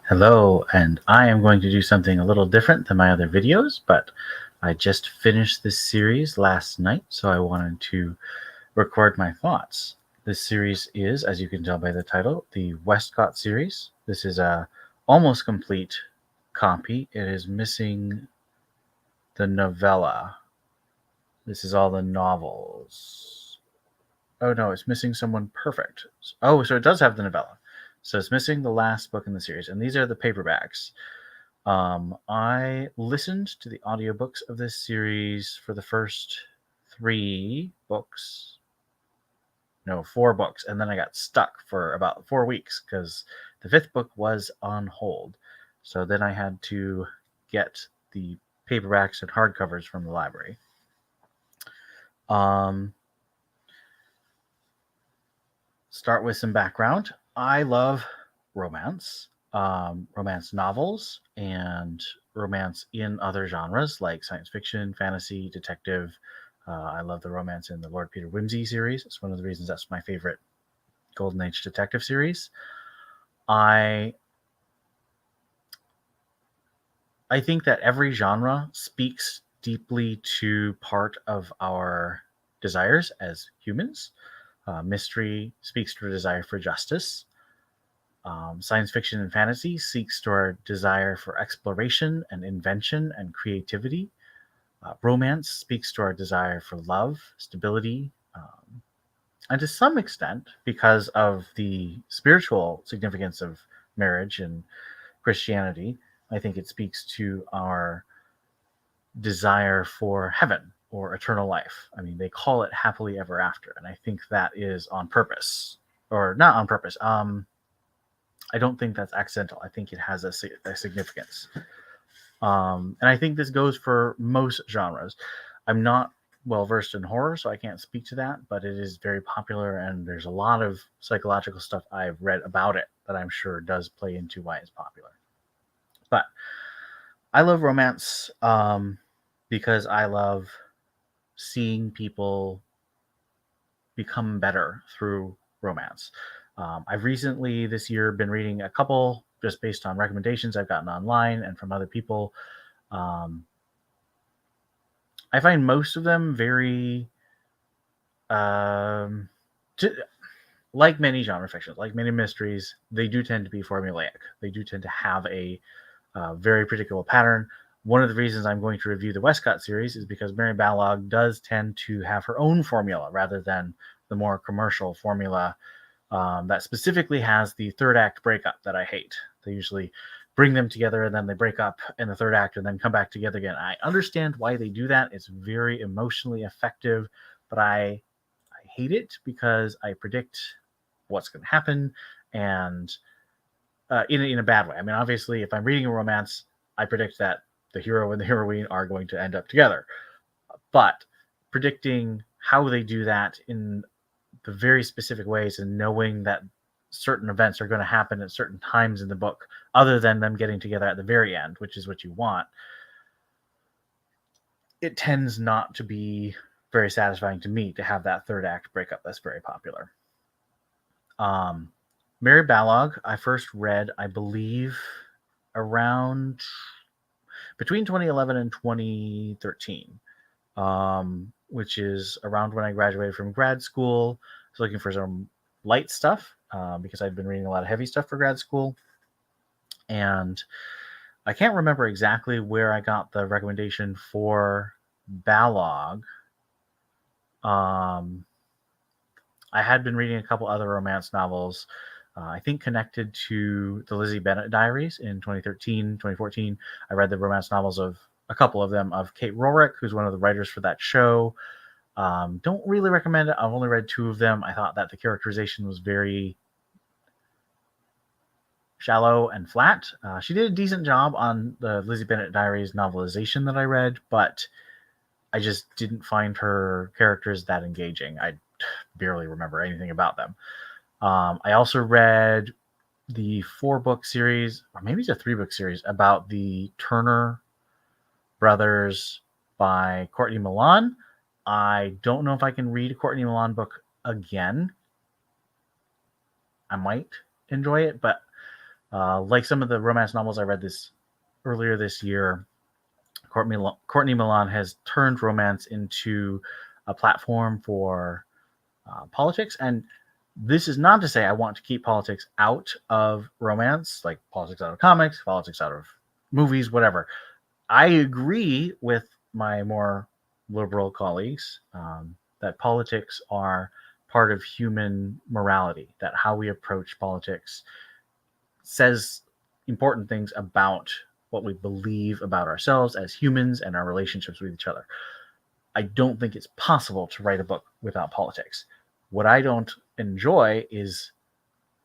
Hello, and I am going to do something a little different than my other videos, but I just finished this series last night, so I wanted to record my thoughts. This series is, as you can tell by the title, the Westcott series. This is a almost complete copy. It is missing the novella. This is all the novels. Oh no, it's missing Someone Perfect. Oh, so it does have the novella. So it's missing the last book in the series, and these are the paperbacks. I listened to the audiobooks of this series for the first 4 books, and then I got stuck for about 4 weeks because the 5th book was on hold. So then I had to get the paperbacks and hardcovers from the library. Start with some background. I love romance. Romance novels and romance in other genres like science fiction, fantasy, detective. I love the romance in the Lord Peter Wimsey series. It's one of the reasons that's my favorite Golden Age detective series. I think that every genre speaks deeply to part of our desires as humans. Mystery speaks to a desire for justice. Science fiction and fantasy seeks to our desire for exploration and invention and creativity. Romance speaks to our desire for love, stability, and to some extent, because of the spiritual significance of marriage and Christianity, I think it speaks to our desire for heaven or eternal life. I mean, they call it happily ever after, and I think that is on purpose, or not on purpose. I don't think that's accidental. I think it has a significance. And I think this goes for most genres. I'm not well versed in horror, so I can't speak to that, but it is very popular, and there's a lot of psychological stuff I've read about it that I'm sure does play into why it's popular. But I love romance because I love seeing people become better through romance. I've recently this year been reading a couple just based on recommendations I've gotten online and from other people. I find most of them very, um, like many genre fictions, like many mysteries, they do tend to be formulaic. They do tend to have a very predictable pattern. One of the reasons I'm going to review the Westcott series is because Mary Balogh does tend to have her own formula rather than the more commercial formula that specifically has the third act breakup that I hate. They usually bring them together and then they break up in the third act and then come back together again. I understand why they do that. It's very emotionally effective, but I hate it because I predict what's going to happen, and in a bad way. I mean, obviously, if I'm reading a romance, I predict that the hero and the heroine are going to end up together. But predicting how they do that in the very specific ways and knowing that certain events are going to happen at certain times in the book, other than them getting together at the very end, which is what you want, it tends not to be very satisfying to me to have that third act breakup that's very popular. Mary Balogh, I first read, I believe, around between 2011 and 2013, which is around when I graduated from grad school. I was looking for some light stuff because I'd been reading a lot of heavy stuff for grad school. And I can't remember exactly where I got the recommendation for Balogh. I had been reading a couple other romance novels, I think connected to the Lizzie Bennet Diaries in 2013, 2014. I read the romance novels of a couple of them of Kate Rorick, who's one of the writers for that show. Don't really recommend it. I've only read 2 of them. I thought that the characterization was very shallow and flat. She did a decent job on the Lizzie Bennet Diaries novelization that I read, but I just didn't find her characters that engaging. I barely remember anything about them. I also read the 4-book series, or maybe it's a 3-book series, about the Turner brothers by Courtney Milan. I don't know if I can read a Courtney Milan book again. I might enjoy it, but Like some of the romance novels I read this earlier this year, Courtney Milan has turned romance into a platform for politics. And this is not to say I want to keep politics out of romance, like politics out of comics, politics out of movies, whatever. I agree with my more liberal colleagues that politics are part of human morality, that how we approach politics says important things about what we believe about ourselves as humans and our relationships with each other. I don't think it's possible to write a book without politics. What I don't enjoy is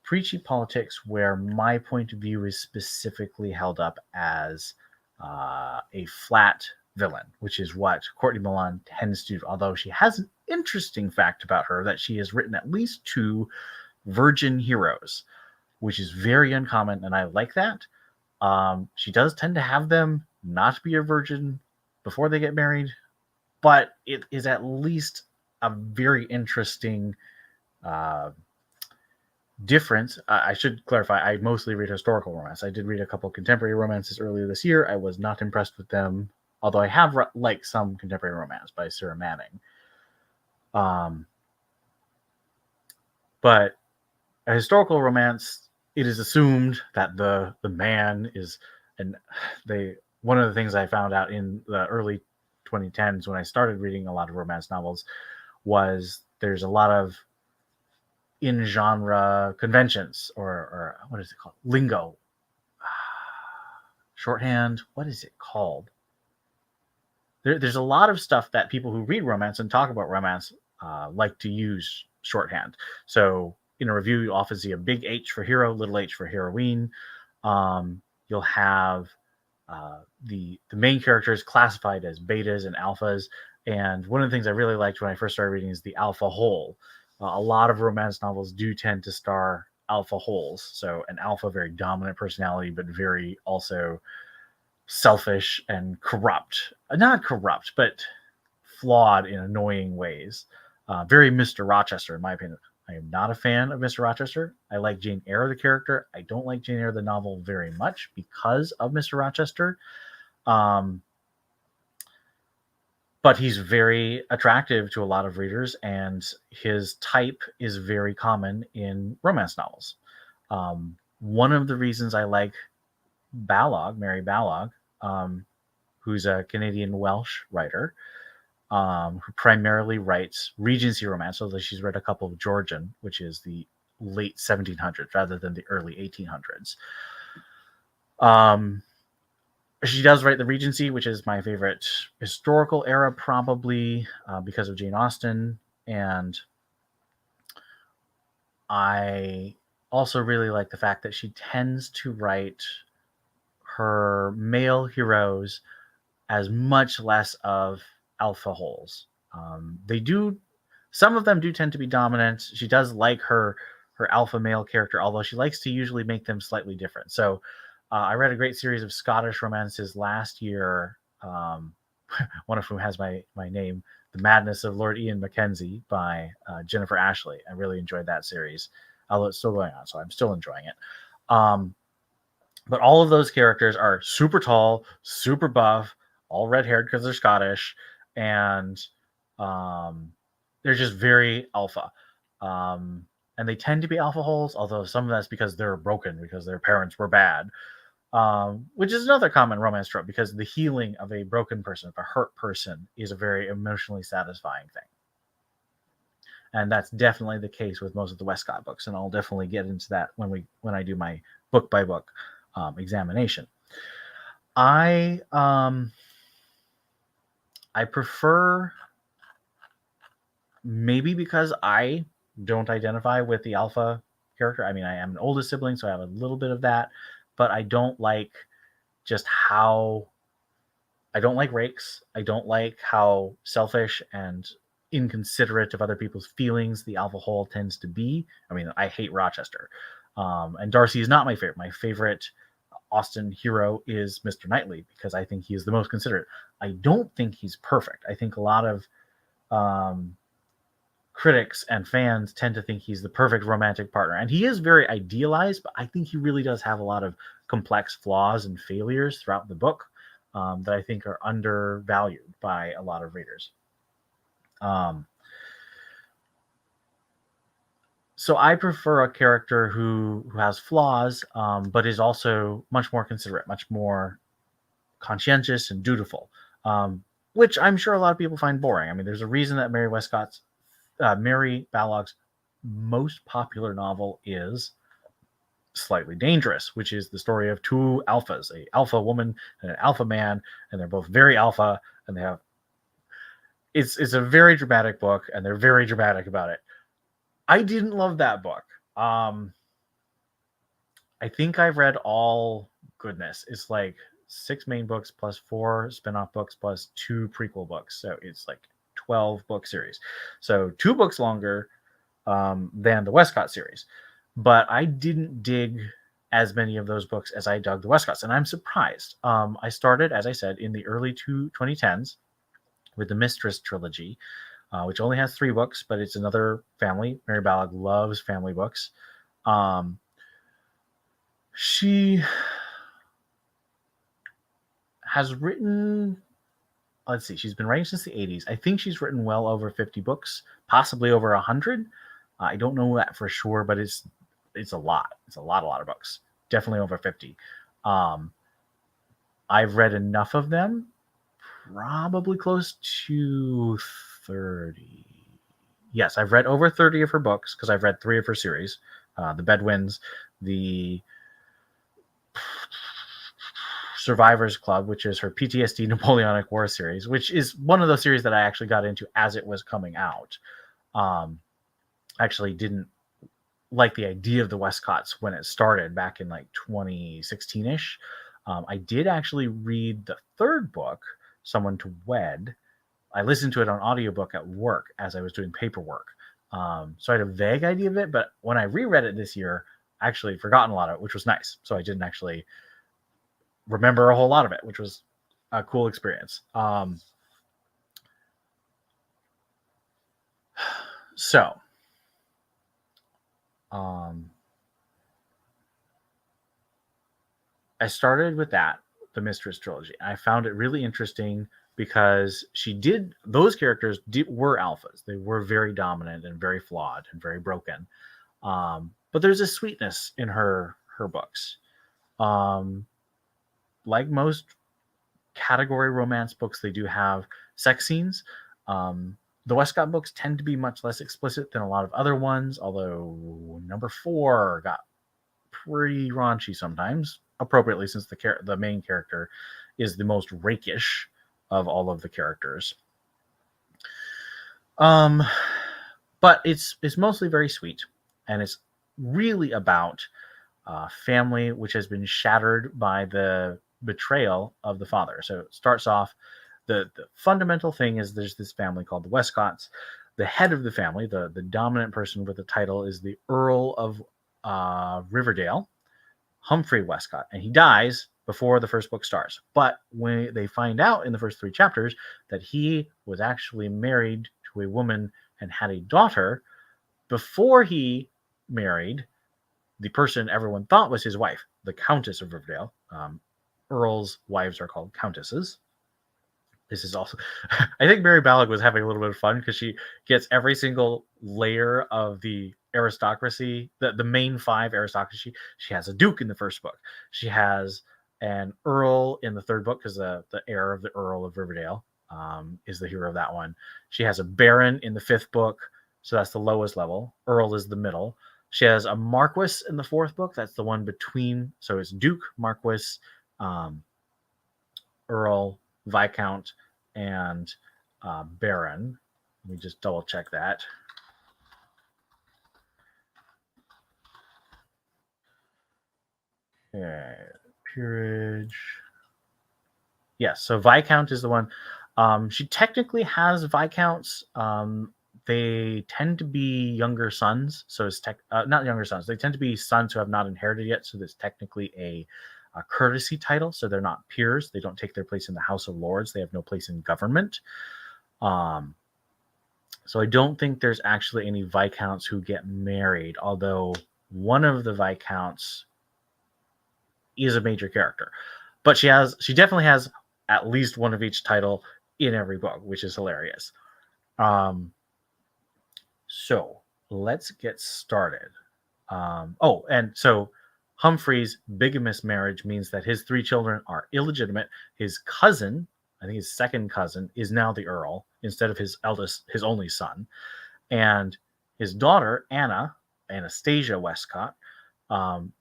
preachy politics where my point of view is specifically held up as a flat villain, which is what Courtney Milan tends to do. Although she has an interesting fact about her that she has written at least 2 virgin heroes, which is very uncommon, and I like that. She does tend to have them not be a virgin before they get married, but it is at least a very interesting difference. I should clarify, I mostly read historical romance. I did read a couple contemporary romances earlier this year. I was not impressed with them, although I have liked some contemporary romance by Sarah Manning. But a historical romance, it is assumed that the man is, and one of the things I found out in the early 2010s when I started reading a lot of romance novels was there's a lot of in genre conventions or what is it called? Lingo. Shorthand. What is it called? There's a lot of stuff that people who read romance and talk about romance like to use shorthand. So in a review, you'll often see a big H for hero, little h for heroine. You'll have the main characters classified as betas and alphas. And one of the things I really liked when I first started reading is the alpha hole. A lot of romance novels do tend to star alpha holes. So an alpha, very dominant personality, but very also selfish and corrupt. Not corrupt, but flawed in annoying ways. Very Mr. Rochester, in my opinion. I am not a fan of Mr. Rochester. I like Jane Eyre, the character. I don't like Jane Eyre, the novel, very much because of Mr. Rochester. But he's very attractive to a lot of readers, and his type is very common in romance novels. One of the reasons I like Balogh, Mary Balogh, who's a Canadian Welsh writer, who primarily writes Regency romance, although she's read a couple of Georgian, which is the late 1700s rather than the early 1800s. She does write the Regency, which is my favorite historical era, probably because of Jane Austen. And I also really like the fact that she tends to write her male heroes as much less of alpha holes. Some of them do tend to be dominant. She does like her alpha male character, although she likes to usually make them slightly different. So I read a great series of Scottish romances last year, one of whom has my name, The Madness of Lord Ian Mackenzie by Jennifer Ashley. I really enjoyed that series, although it's still going on, so I'm still enjoying it. But all of those characters are super tall, super buff, all red-haired because they're Scottish, and they're just very alpha. And they tend to be alpha holes, although some of that's because they're broken, because their parents were bad. Which is another common romance trope, because the healing of a broken person, of a hurt person, is a very emotionally satisfying thing. And that's definitely the case with most of the Westcott books, and I'll definitely get into that when I do my book by book examination. I prefer, maybe because I don't identify with the alpha character. I mean, I am an oldest sibling, so I have a little bit of that, but I don't like I don't like rakes. I don't like how selfish and inconsiderate of other people's feelings the alpha hole tends to be. I mean, I hate Rochester. And Darcy is not my favorite. My favorite Austen hero is Mr. Knightley, because I think he is the most considerate. I don't think he's perfect. I think a lot of critics and fans tend to think he's the perfect romantic partner. And he is very idealized, but I think he really does have a lot of complex flaws and failures throughout the book that I think are undervalued by a lot of readers. So I prefer a character who has flaws, but is also much more considerate, much more conscientious and dutiful, which I'm sure a lot of people find boring. I mean, there's a reason that Mary Balogh's most popular novel is Slightly Dangerous, which is the story of two alphas, a alpha woman and an alpha man, and they're both very alpha, and they have it's a very dramatic book, and they're very dramatic about it. I didn't love that book. I think I've read all goodness. It's like 6 main books plus 4 spin-off books plus 2 prequel books. So it's like 12 book series. So 2 books longer than the Westcott series. But I didn't dig as many of those books as I dug the Westcotts, and I'm surprised. I started, as I said, in the early 2010s with the Mistress trilogy, which only has 3 books, but it's another family. Mary Balogh loves family books. She has written, let's see, she's been writing since the 80s. I think she's written well over 50 books, possibly over 100. I don't know that for sure, but it's a lot. It's a lot of books. Definitely over 50. I've read enough of them, probably close to 30. Yes, I've read over 30 of her books because I've read 3 of her series. The Bedouins, the Survivors Club, which is her PTSD Napoleonic War series, which is one of those series that I actually got into as it was coming out. Actually didn't like the idea of the Westcotts when it started back in like 2016-ish. I did actually read the 3rd book, Someone to Wed. I listened to it on audiobook at work as I was doing paperwork. So I had a vague idea of it, but when I reread it this year, I actually forgotten a lot of it, which was nice. So I didn't actually remember a whole lot of it, which was a cool experience. I started with that, the Mistress trilogy. I found it really interesting because those characters were alphas. They were very dominant and very flawed and very broken. But there's a sweetness in her books. Like most category romance books, they do have sex scenes. The Westcott books tend to be much less explicit than a lot of other ones, although number 4 got pretty raunchy sometimes, appropriately, since the main character is the most rakish of all of the characters. But it's mostly very sweet, and it's really about family which has been shattered by the betrayal of the father. So it starts off, the fundamental thing is there's this family called the Westcotts. The head of the family, the dominant person with the title, is the Earl of Riverdale, Humphrey Westcott, and he dies before the first book starts. But when they find out in the first 3 chapters that he was actually married to a woman and had a daughter before he married the person everyone thought was his wife, the Countess of Riverdale. Earls' wives are called countesses. This is also, I think Mary Balogh was having a little bit of fun because she gets every single layer of the aristocracy, the main 5 aristocracy. She has a duke in the first book. She has an earl in the 3rd book because the heir of the Earl of Riverdale is the hero of that one. She has a baron in the 5th book, so that's the lowest level. Earl is the middle. She has a Marquis in the 4th book. That's the one between. So it's Duke, Marquis, Earl, Viscount, and Baron. Let me just double check that. Okay. Peerage. Yes, so Viscount is the one. She technically has Viscounts. They tend to be younger sons, so it's not younger sons. They tend to be sons who have not inherited yet, so there's technically a courtesy title. So they're not peers. They don't take their place in the House of Lords. They have no place in government. So I don't think there's actually any Viscounts who get married, although one of the Viscounts is a major character. But she definitely has at least one of each title in every book, which is hilarious. So let's get started. And so Humphrey's bigamous marriage means that his 3 children are illegitimate. His cousin, I think his second cousin, is now the Earl instead of his only son. And his daughter, Anastasia Westcott,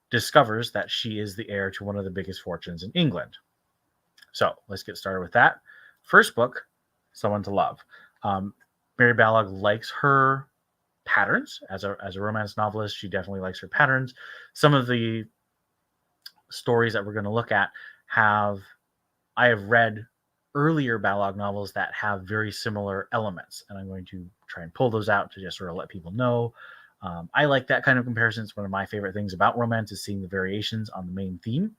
discovers that she is the heir to one of the biggest fortunes in England. So let's get started with that. First book, Someone to Love. Mary Balogh likes her patterns as a romance novelist. She definitely likes her patterns. Some of the stories that we're going to look at I have read earlier Balogh novels that have very similar elements, and I'm going to try and pull those out to just sort of let people know. I like that kind of comparison. It's one of my favorite things about romance is seeing the variations on the main theme.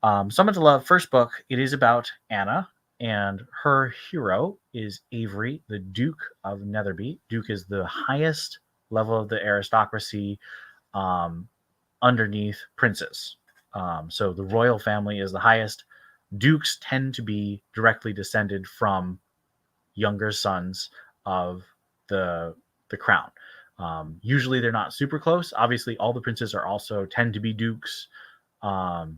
Someone to Love, first book, it is about Anna, and her hero is Avery, the Duke of Netherby. Duke is the highest level of the aristocracy underneath princes. So the royal family is the highest. Dukes tend to be directly descended from younger sons of the crown. Usually they're not super close. Obviously, all the princes are also tend to be dukes. But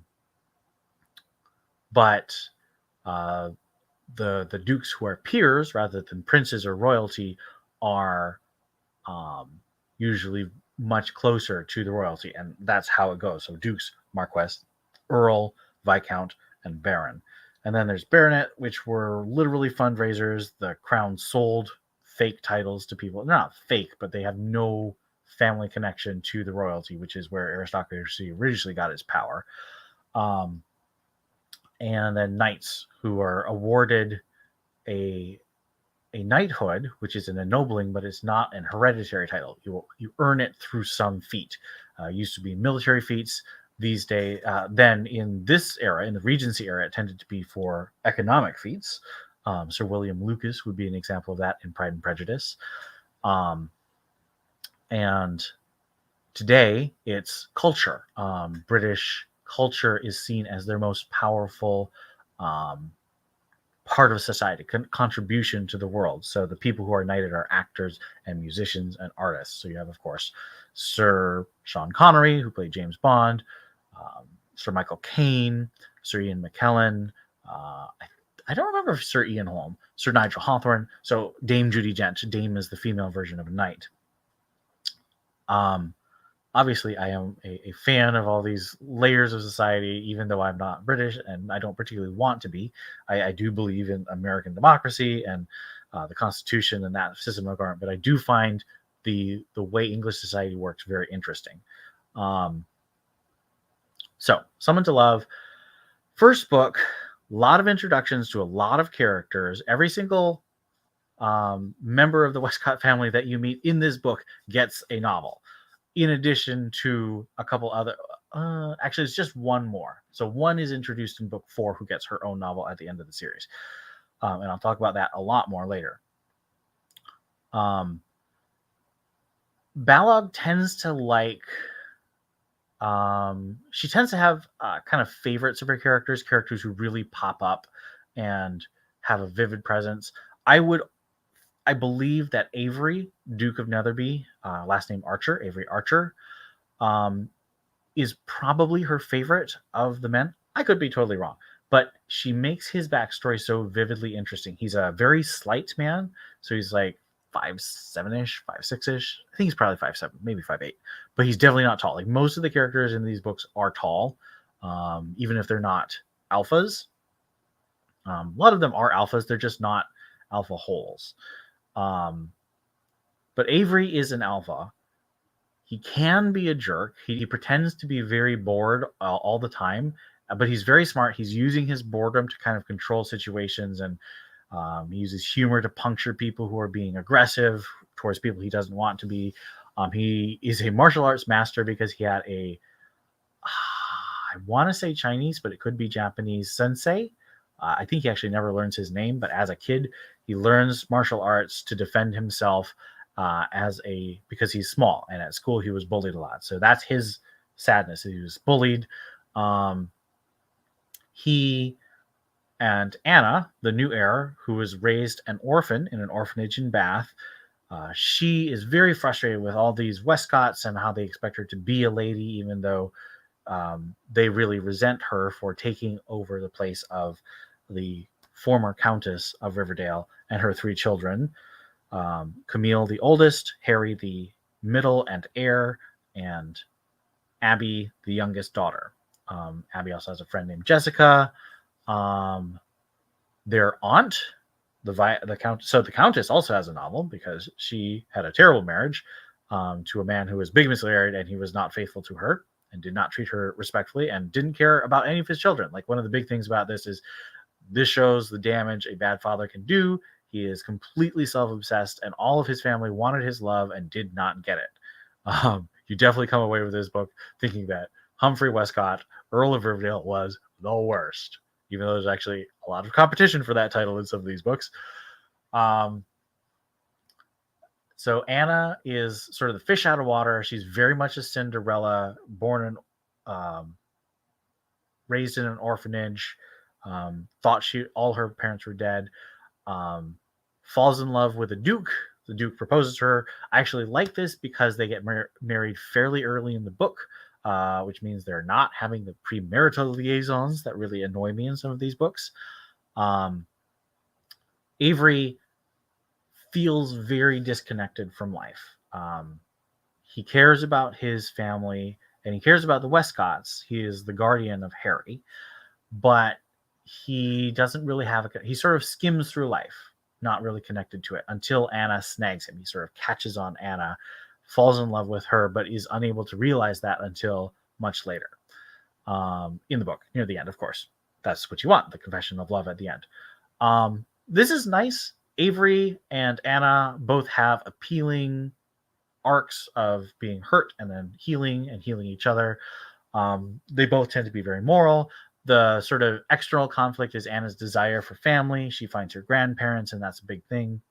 the dukes who are peers rather than princes or royalty are usually much closer to the royalty, and that's how it goes. So dukes, marquess, earl, viscount, and baron. And then there's baronet, which were literally fundraisers. The crown sold fake titles to people. They're not fake, but they have no family connection to the royalty, which is where aristocracy originally got its power. And then knights, who are awarded a knighthood, which is an ennobling, but it's not an hereditary title. You earn it through some feat. Used to be military feats. These days, then in this era, in the Regency era, it tended to be for economic feats. Sir William Lucas would be an example of that in Pride and Prejudice. And today, it's culture. British culture is seen as their most powerful part of society, contribution to the world. So the people who are knighted are actors and musicians and artists. So you have, of course, Sir Sean Connery, who played James Bond, Sir Michael Caine, Sir Ian McKellen. I don't remember if Sir Ian Holm, Sir Nigel Hawthorne. So Dame Judi Dench. Dame is the female version of a knight. Obviously, I am a fan of all these layers of society, even though I'm not British and I don't particularly want to be. I do believe in American democracy and the Constitution and that system of government, but I do find the way English society works very interesting. So, Someone to Love, first book, a lot of introductions to a lot of characters. Every single member of the Westcott family that you meet in this book gets a novel, in addition to a couple other. Actually, it's just one more. So one is introduced in book 4, who gets her own novel at the end of the series. And I'll talk about that a lot more later. Balogh tends to like... she tends to have kind of favorites of her characters who really pop up and have a vivid presence. I believe that Avery, Duke of Netherby, last name Archer, Avery Archer, is probably her favorite of the men. I could be totally wrong, but she makes his backstory so vividly interesting. He's a very slight man, so he's like 5'7"-ish, 5'6"-ish. I think he's probably 5'7", maybe 5'8", but he's definitely not tall. Like most of the characters in these books are tall, even if they're not alphas. A lot of them are alphas, they're just not alpha holes. But Avery is an alpha. He can be a jerk. He pretends to be very bored all the time, but he's very smart. He's using his boredom to kind of control situations, and he uses humor to puncture people who are being aggressive towards people he doesn't want to be. He is a martial arts master because he had I want to say Chinese, but it could be Japanese sensei. I think he actually never learns his name, but as a kid, He learns martial arts to defend himself because he's small, and at school he was bullied a lot. So that's his sadness. He was bullied. He and Anna, the new heir, who was raised an orphan in an orphanage in Bath, she is very frustrated with all these Westcotts and how they expect her to be a lady, even though they really resent her for taking over the place of the former Countess of Riverdale and her 3 children. Camille, the oldest, Harry, the middle and heir, and Abby, the youngest daughter. Abby also has a friend named Jessica. Their aunt, the Countess. So the Countess also has a novel because she had a terrible marriage to a man who was big mismarried, and he was not faithful to her and did not treat her respectfully and didn't care about any of his children. Like, one of the big things about this is this shows the damage a bad father can do. He is completely self-obsessed, and all of his family wanted his love and did not get it. You definitely come away with this book thinking that Humphrey Westcott, Earl of Riverdale, was the worst, even though there's actually a lot of competition for that title in some of these books. So Anna is sort of the fish out of water. She's very much a Cinderella, born and raised in an orphanage, thought all her parents were dead, falls in love with a duke. The duke proposes to her. I actually like this because they get married fairly early in the book, which means they're not having the premarital liaisons that really annoy me in some of these books. Avery feels very disconnected from life. He cares about his family, and he cares about the Westcotts. He is the guardian of Harry, but he doesn't really have he sort of skims through life, not really connected to it, until Anna snags him. He sort of catches on Anna, falls in love with her, but is unable to realize that until much later in the book, near the end, of course. That's what you want, the confession of love at the end. This is nice. Avery and Anna both have appealing arcs of being hurt and then healing and healing each other. They both tend to be very moral. The sort of external conflict is Anna's desire for family. She finds her grandparents, and that's a big thing.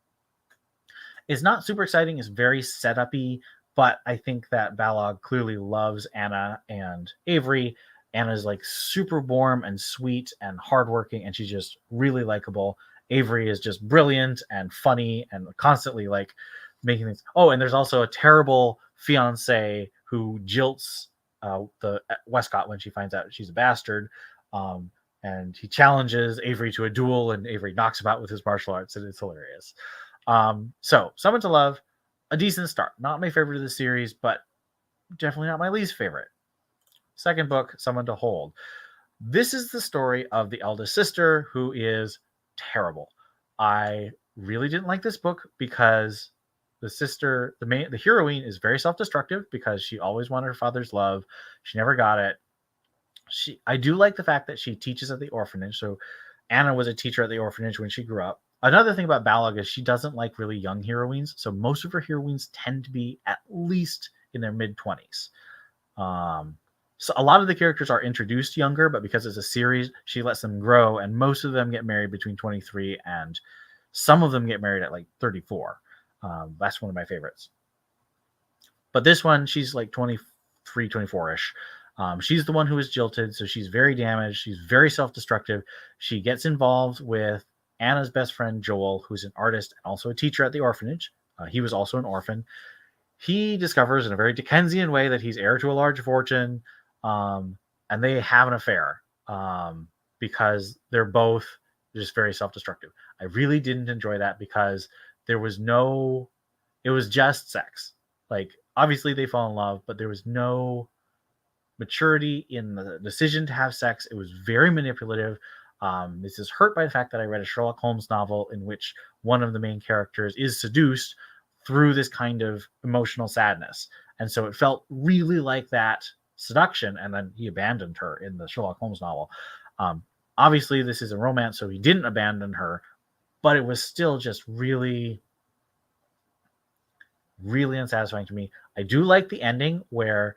It's not super exciting. It's very set-up-y, but I think that Balogh clearly loves Anna and Avery. Anna's like super warm and sweet and hardworking, and she's just really likable. Avery is just brilliant and funny and constantly like making things. Oh, and there's also a terrible fiance who jilts the Westcott when she finds out she's a bastard. And he challenges Avery to a duel, and Avery knocks him out with his martial arts, and it's hilarious. So Someone to Love, a decent start. Not my favorite of the series, but definitely not my least favorite. Second book, Someone to Hold. This is the story of the eldest sister who is terrible. I really didn't like this book because the sister, the heroine, is very self-destructive because she always wanted her father's love. She never got it. I do like the fact that she teaches at the orphanage. So Anna was a teacher at the orphanage when she grew up. Another thing about Balogh is she doesn't like really young heroines. So most of her heroines tend to be at least in their mid-20s. So a lot of the characters are introduced younger, but because it's a series, she lets them grow, and most of them get married between 23 and some of them get married at like 34. That's one of my favorites. But this one, she's like 23, 24-ish. She's the one who is jilted, so she's very damaged. She's very self-destructive. She gets involved with Anna's best friend, Joel, who's an artist and also a teacher at the orphanage. He was also an orphan. He discovers in a very Dickensian way that he's heir to a large fortune, and they have an affair because they're both just very self-destructive. I really didn't enjoy that because it was just sex. Like, obviously they fall in love, but there was no maturity in the decision to have sex. It was very manipulative. This is hurt by the fact that I read a Sherlock Holmes novel in which one of the main characters is seduced through this kind of emotional sadness. And so it felt really like that seduction, and then he abandoned her in the Sherlock Holmes novel. Obviously, this is a romance, so he didn't abandon her, but it was still just really, really unsatisfying to me. I do like the ending where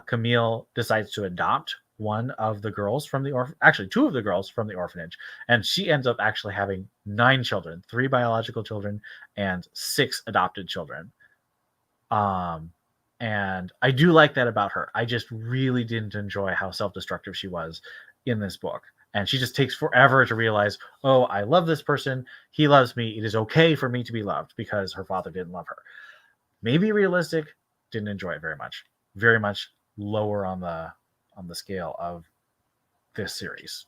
Camille decides to adopt one of the girls from the actually two of the girls from the orphanage, and she ends up actually having 9 children, 3 biological children and 6 adopted children. And I do like that about her. I just really didn't enjoy how self-destructive she was in this book. And she just takes forever to realize, oh, I love this person. He loves me. It is okay for me to be loved because her father didn't love her. Maybe realistic, didn't enjoy it very much. Very much lower on the scale of this series.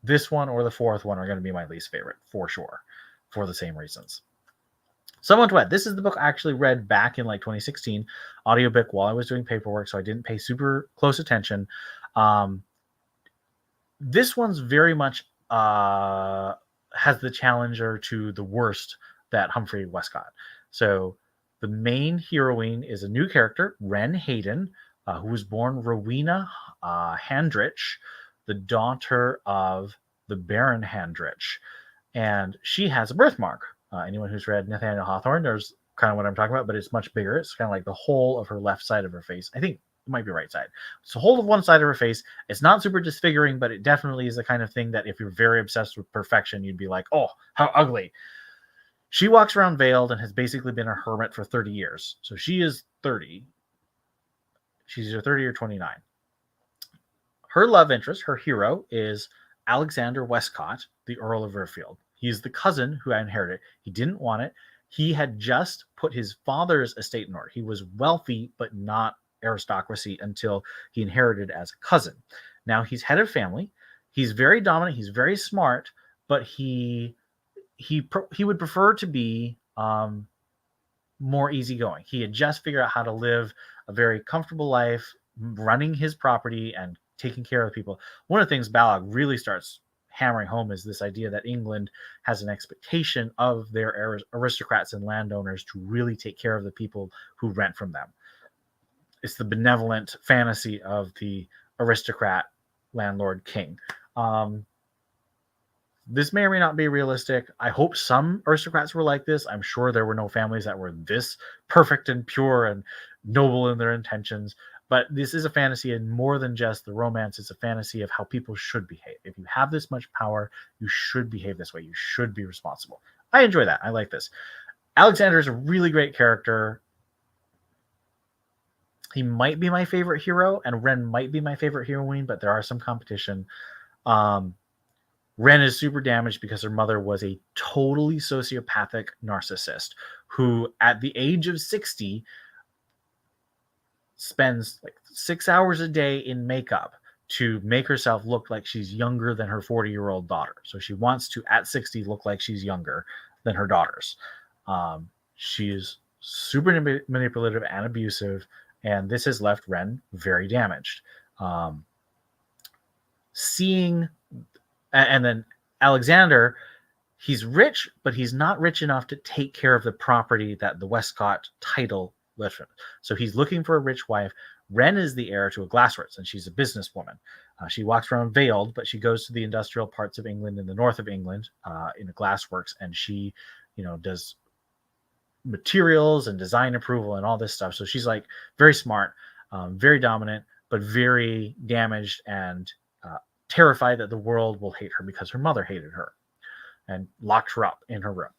This one or the fourth one are going to be my least favorite for sure, for the same reasons. Someone to Wed. This is the book I actually read back in like 2016, audiobook while I was doing paperwork, so I didn't pay super close attention. This one's very much has the challenger to the worst that Humphrey Westcott. So the main heroine is a new character, Wren Hayden, who was born Rowena Handrich, the daughter of the Baron Handrich. And she has a birthmark. Anyone who's read Nathaniel Hawthorne knows kind of what I'm talking about, but it's much bigger. It's kind of like the whole of her left side of her face. I think it might be right side. It's the whole of one side of her face. It's not super disfiguring, but it definitely is the kind of thing that if you're very obsessed with perfection, you'd be like, oh, how ugly. She walks around veiled and has basically been a hermit for 30 years. So she is 30. She's either 30 or 29. Her love interest, her hero, is Alexander Westcott, the Earl of Rurfield. He's the cousin who inherited. He didn't want it. He had just put his father's estate in order. He was wealthy, but not aristocracy until he inherited as a cousin. Now he's head of family. He's very dominant. He's very smart, but he would prefer to be more easygoing. He had just figured out how to live a very comfortable life, running his property and taking care of people. One of the things Balogh really starts hammering home is this idea that England has an expectation of their aristocrats and landowners to really take care of the people who rent from them. It's the benevolent fantasy of the aristocrat landlord king. This may or may not be realistic. I hope some aristocrats were like this. I'm sure there were no families that were this perfect and pure and noble in their intentions. But this is a fantasy, and more than just the romance, it's a fantasy of how people should behave. If you have this much power, you should behave this way. You should be responsible. I enjoy that. I like this. Alexander is a really great character. He might be my favorite hero, and Wren might be my favorite heroine, but there are some competition. Wren is super damaged because her mother was a totally sociopathic narcissist who, at the age of 60, spends like 6 hours a day in makeup to make herself look like she's younger than her 40-year-old daughter. So she wants to, at 60, look like she's younger than her daughters. She's super manipulative and abusive, and this has left Wren very damaged. And then Alexander, he's rich, but he's not rich enough to take care of the property that the Westcott title left him. So he's looking for a rich wife. Wren is the heir to a glassworks, and she's a businesswoman. She walks around veiled, but she goes to the industrial parts of England in the north of England in a glassworks, and she, does materials and design approval and all this stuff. So she's like very smart, very dominant, but very damaged and terrified that the world will hate her because her mother hated her and locked her up in her room.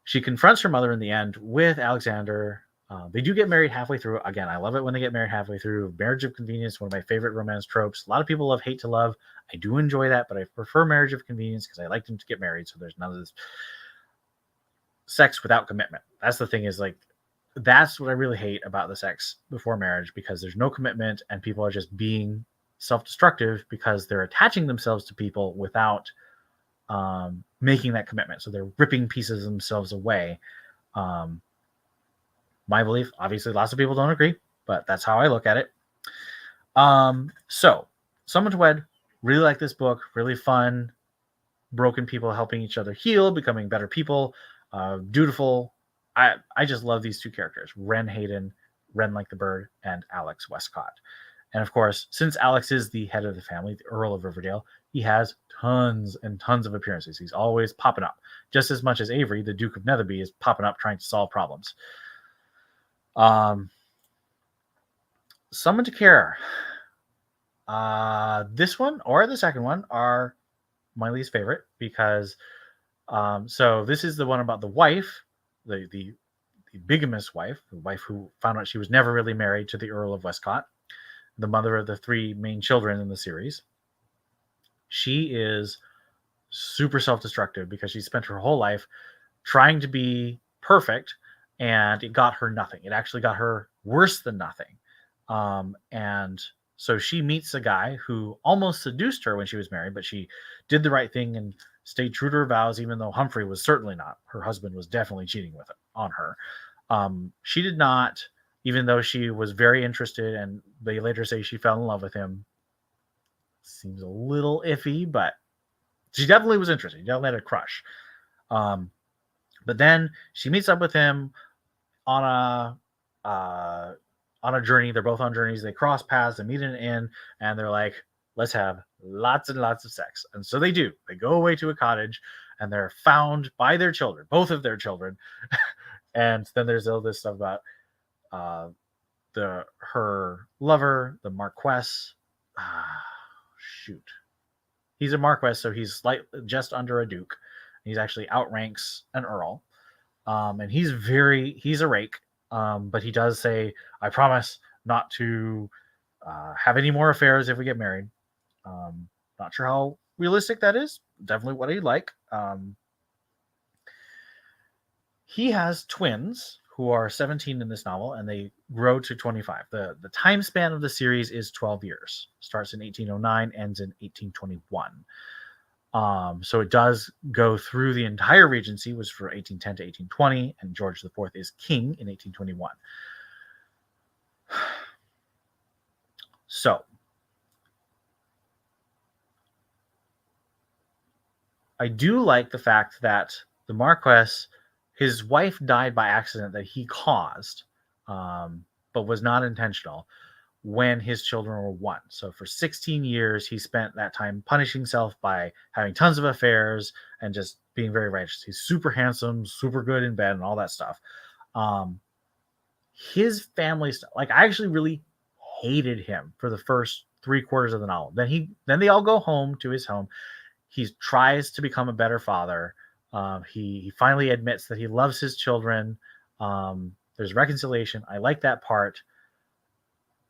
She confronts her mother in the end with Alexander. They do get married halfway through. Again, I love it when they get married halfway through. Marriage of convenience, one of my favorite romance tropes. A lot of people love hate to love. I do enjoy that, but I prefer marriage of convenience because I like them to get married, so there's none of this sex without commitment. That's the thing, is like, that's what I really hate about the sex before marriage, because there's no commitment and people are just being self-destructive because they're attaching themselves to people without making that commitment. So they're ripping pieces of themselves away. My belief, obviously lots of people don't agree, but that's how I look at it. So Someone to Wed, really like this book, really fun. Broken people helping each other heal, becoming better people, dutiful. I just love these two characters, Wren Hayden, Wren like the bird, and Alex Westcott. And of course, since Alex is the head of the family, the Earl of Riverdale, he has tons and tons of appearances. He's always popping up, just as much as Avery, the Duke of Netherby, is popping up trying to solve problems. Someone to Care. This one or the second one are my least favorite because so this is the one about the wife, the bigamous wife, the wife who found out she was never really married to the Earl of Westcott, the mother of the three main children in the series. She is super self-destructive because she spent her whole life trying to be perfect, and it got her nothing. It actually got her worse than nothing. And so she meets a guy who almost seduced her when she was married, but she did the right thing and stayed true to her vows, even though Humphrey was certainly not. Her husband was definitely cheating with it on her. She did not, even though she was very interested, and they later say she fell in love with him. Seems a little iffy, but she definitely was interested. She definitely had a crush. But then she meets up with him on a journey. They're both on journeys. They cross paths. They meet in an inn, and they're like, "Let's have lots and lots of sex." And so they do. They go away to a cottage, and they're found by their children, both of their children. And then there's all this stuff about uh, her lover, the Marquess. Shoot, he's a Marquess, so he's just under a duke. He's actually outranks an earl, and he's a rake. But he does say, "I promise not to have any more affairs if we get married." Not sure how realistic that is. Definitely what he'd like. He has twins who are 17 in this novel, and they grow to 25. The time span of the series is 12 years. Starts in 1809, ends in 1821. So it does go through the entire Regency, which was for 1810 to 1820, and George IV is king in 1821. So I do like the fact that the Marquess, his wife died by accident that he caused, but was not intentional, when his children were one. So for 16 years, he spent that time punishing himself by having tons of affairs and just being very righteous. He's super handsome, super good in bed, and all that stuff. His family, like, I actually really hated him for the first 3/4 of the novel. Then they all go home to his home. He tries to become a better father. He finally admits that he loves his children. There's reconciliation. I like that part.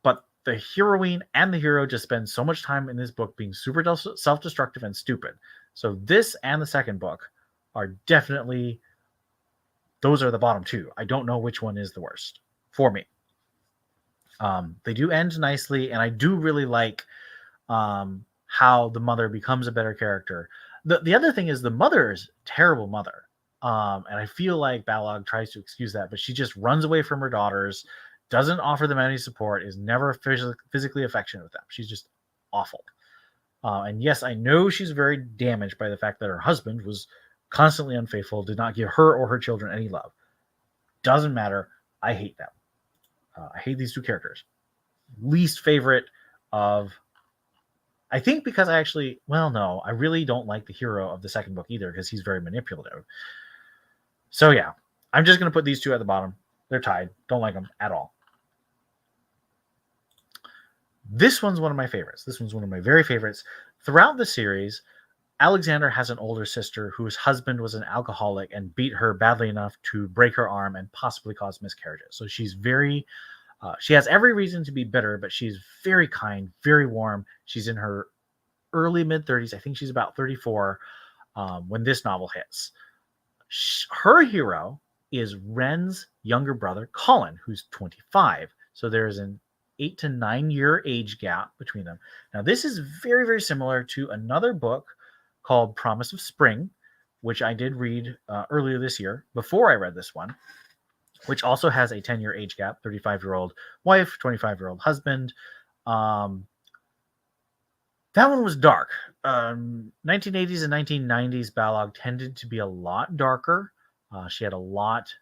But the heroine and the hero just spend so much time in this book being super self-destructive and stupid. So this and the second book are definitely, those are the bottom two. I don't know which one is the worst for me. They do end nicely, and I do really like how the mother becomes a better character. The other thing is the mother is a terrible mother. And I feel like Balogh tries to excuse that, but she just runs away from her daughters, doesn't offer them any support, is never physically affectionate with them. She's just awful. And yes, I know she's very damaged by the fact that her husband was constantly unfaithful, did not give her or her children any love. Doesn't matter. I hate them. I hate these two characters. Least favorite of, I think, because I really don't like the hero of the second book either, because he's very manipulative. So yeah, I'm just going to put these two at the bottom. They're tied. Don't like them at all. This one's one of my favorites. This one's one of my very favorites. Throughout the series, Alexander has an older sister whose husband was an alcoholic and beat her badly enough to break her arm and possibly cause miscarriages. So she's she has every reason to be bitter, but she's very kind, very warm. She's in her early mid-30s. I think she's about 34 when this novel hits. Her hero is Wren's younger brother, Colin, who's 25. So there's an 8 to 9 year age gap between them. Now, this is very, very similar to another book called Promise of Spring, which I did read earlier this year before I read this one, which also has a 10-year age gap, 35-year-old wife, 25-year-old husband. That one was dark. 1980s and 1990s Balogh tended to be a lot darker. She had a lot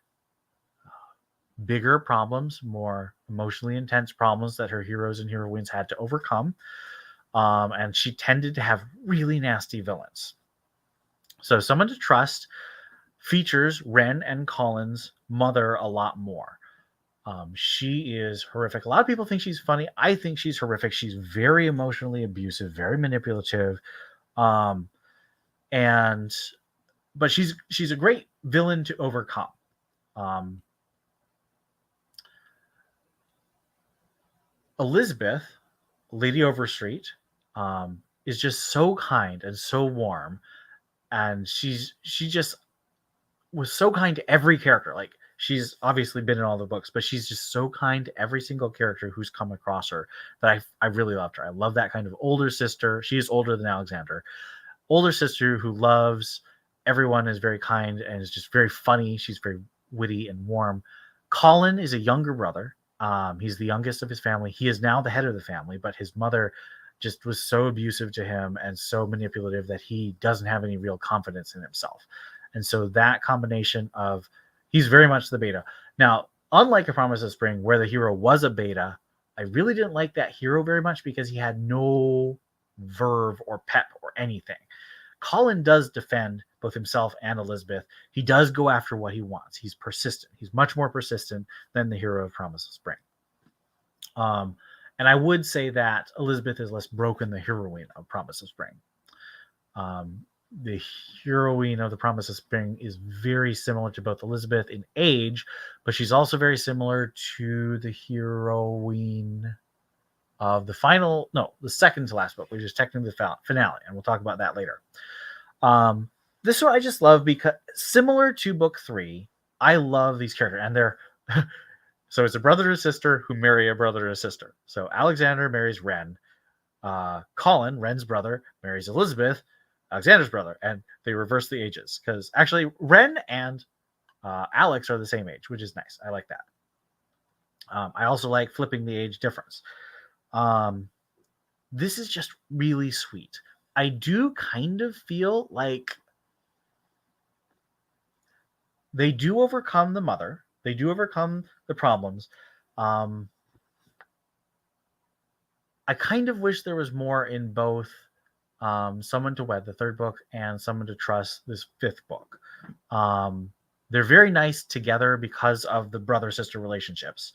bigger problems, more emotionally intense problems that her heroes and heroines had to overcome. And she tended to have really nasty villains. So Someone to Trust features Wren and Colin's mother a lot more. She is horrific. A lot of people think she's funny. I think she's horrific. She's very emotionally abusive, very manipulative, um, and but she's a great villain to overcome. Um, Elizabeth, Lady Overstreet, is just so kind and so warm, and she just was so kind to every character. Like, she's obviously been in all the books, but she's just so kind to every single character who's come across her that I really loved her. I love that kind of older sister. She is older than Alexander. Older sister who loves everyone, is very kind and is just very funny. She's very witty and warm. Colin is a younger brother. He's the youngest of his family. He is now the head of the family, but his mother just was so abusive to him and so manipulative that he doesn't have any real confidence in himself. And so that combination of, he's very much the beta. Now, unlike A Promise of Spring, where the hero was a beta, I really didn't like that hero very much because he had no verve or pep or anything. Colin does defend both himself and Elizabeth. He does go after what he wants. He's persistent. He's much more persistent than the hero of Promise of Spring. And I would say that Elizabeth is less broken the heroine of Promise of Spring. The heroine of The Promise of Spring is very similar to both Elizabeth in age, but she's also very similar to the heroine of the second to last book, which is technically the finale, and we'll talk about that later. This one I just love because, similar to book 3, I love these characters, and they're so it's a brother and sister who marry a brother and sister. So Alexander marries Ren. Colin, Ren's brother, marries Elizabeth, Alexander's brother, and they reverse the ages because actually Ren and Alex are the same age, which is nice. I like that. I also like flipping the age difference. This is just really sweet. I do kind of feel like they do overcome the mother. They do overcome the problems. I kind of wish there was more in both Someone to Wed, the third book, and Someone to Trust, this fifth book. They're very nice together because of the brother-sister relationships.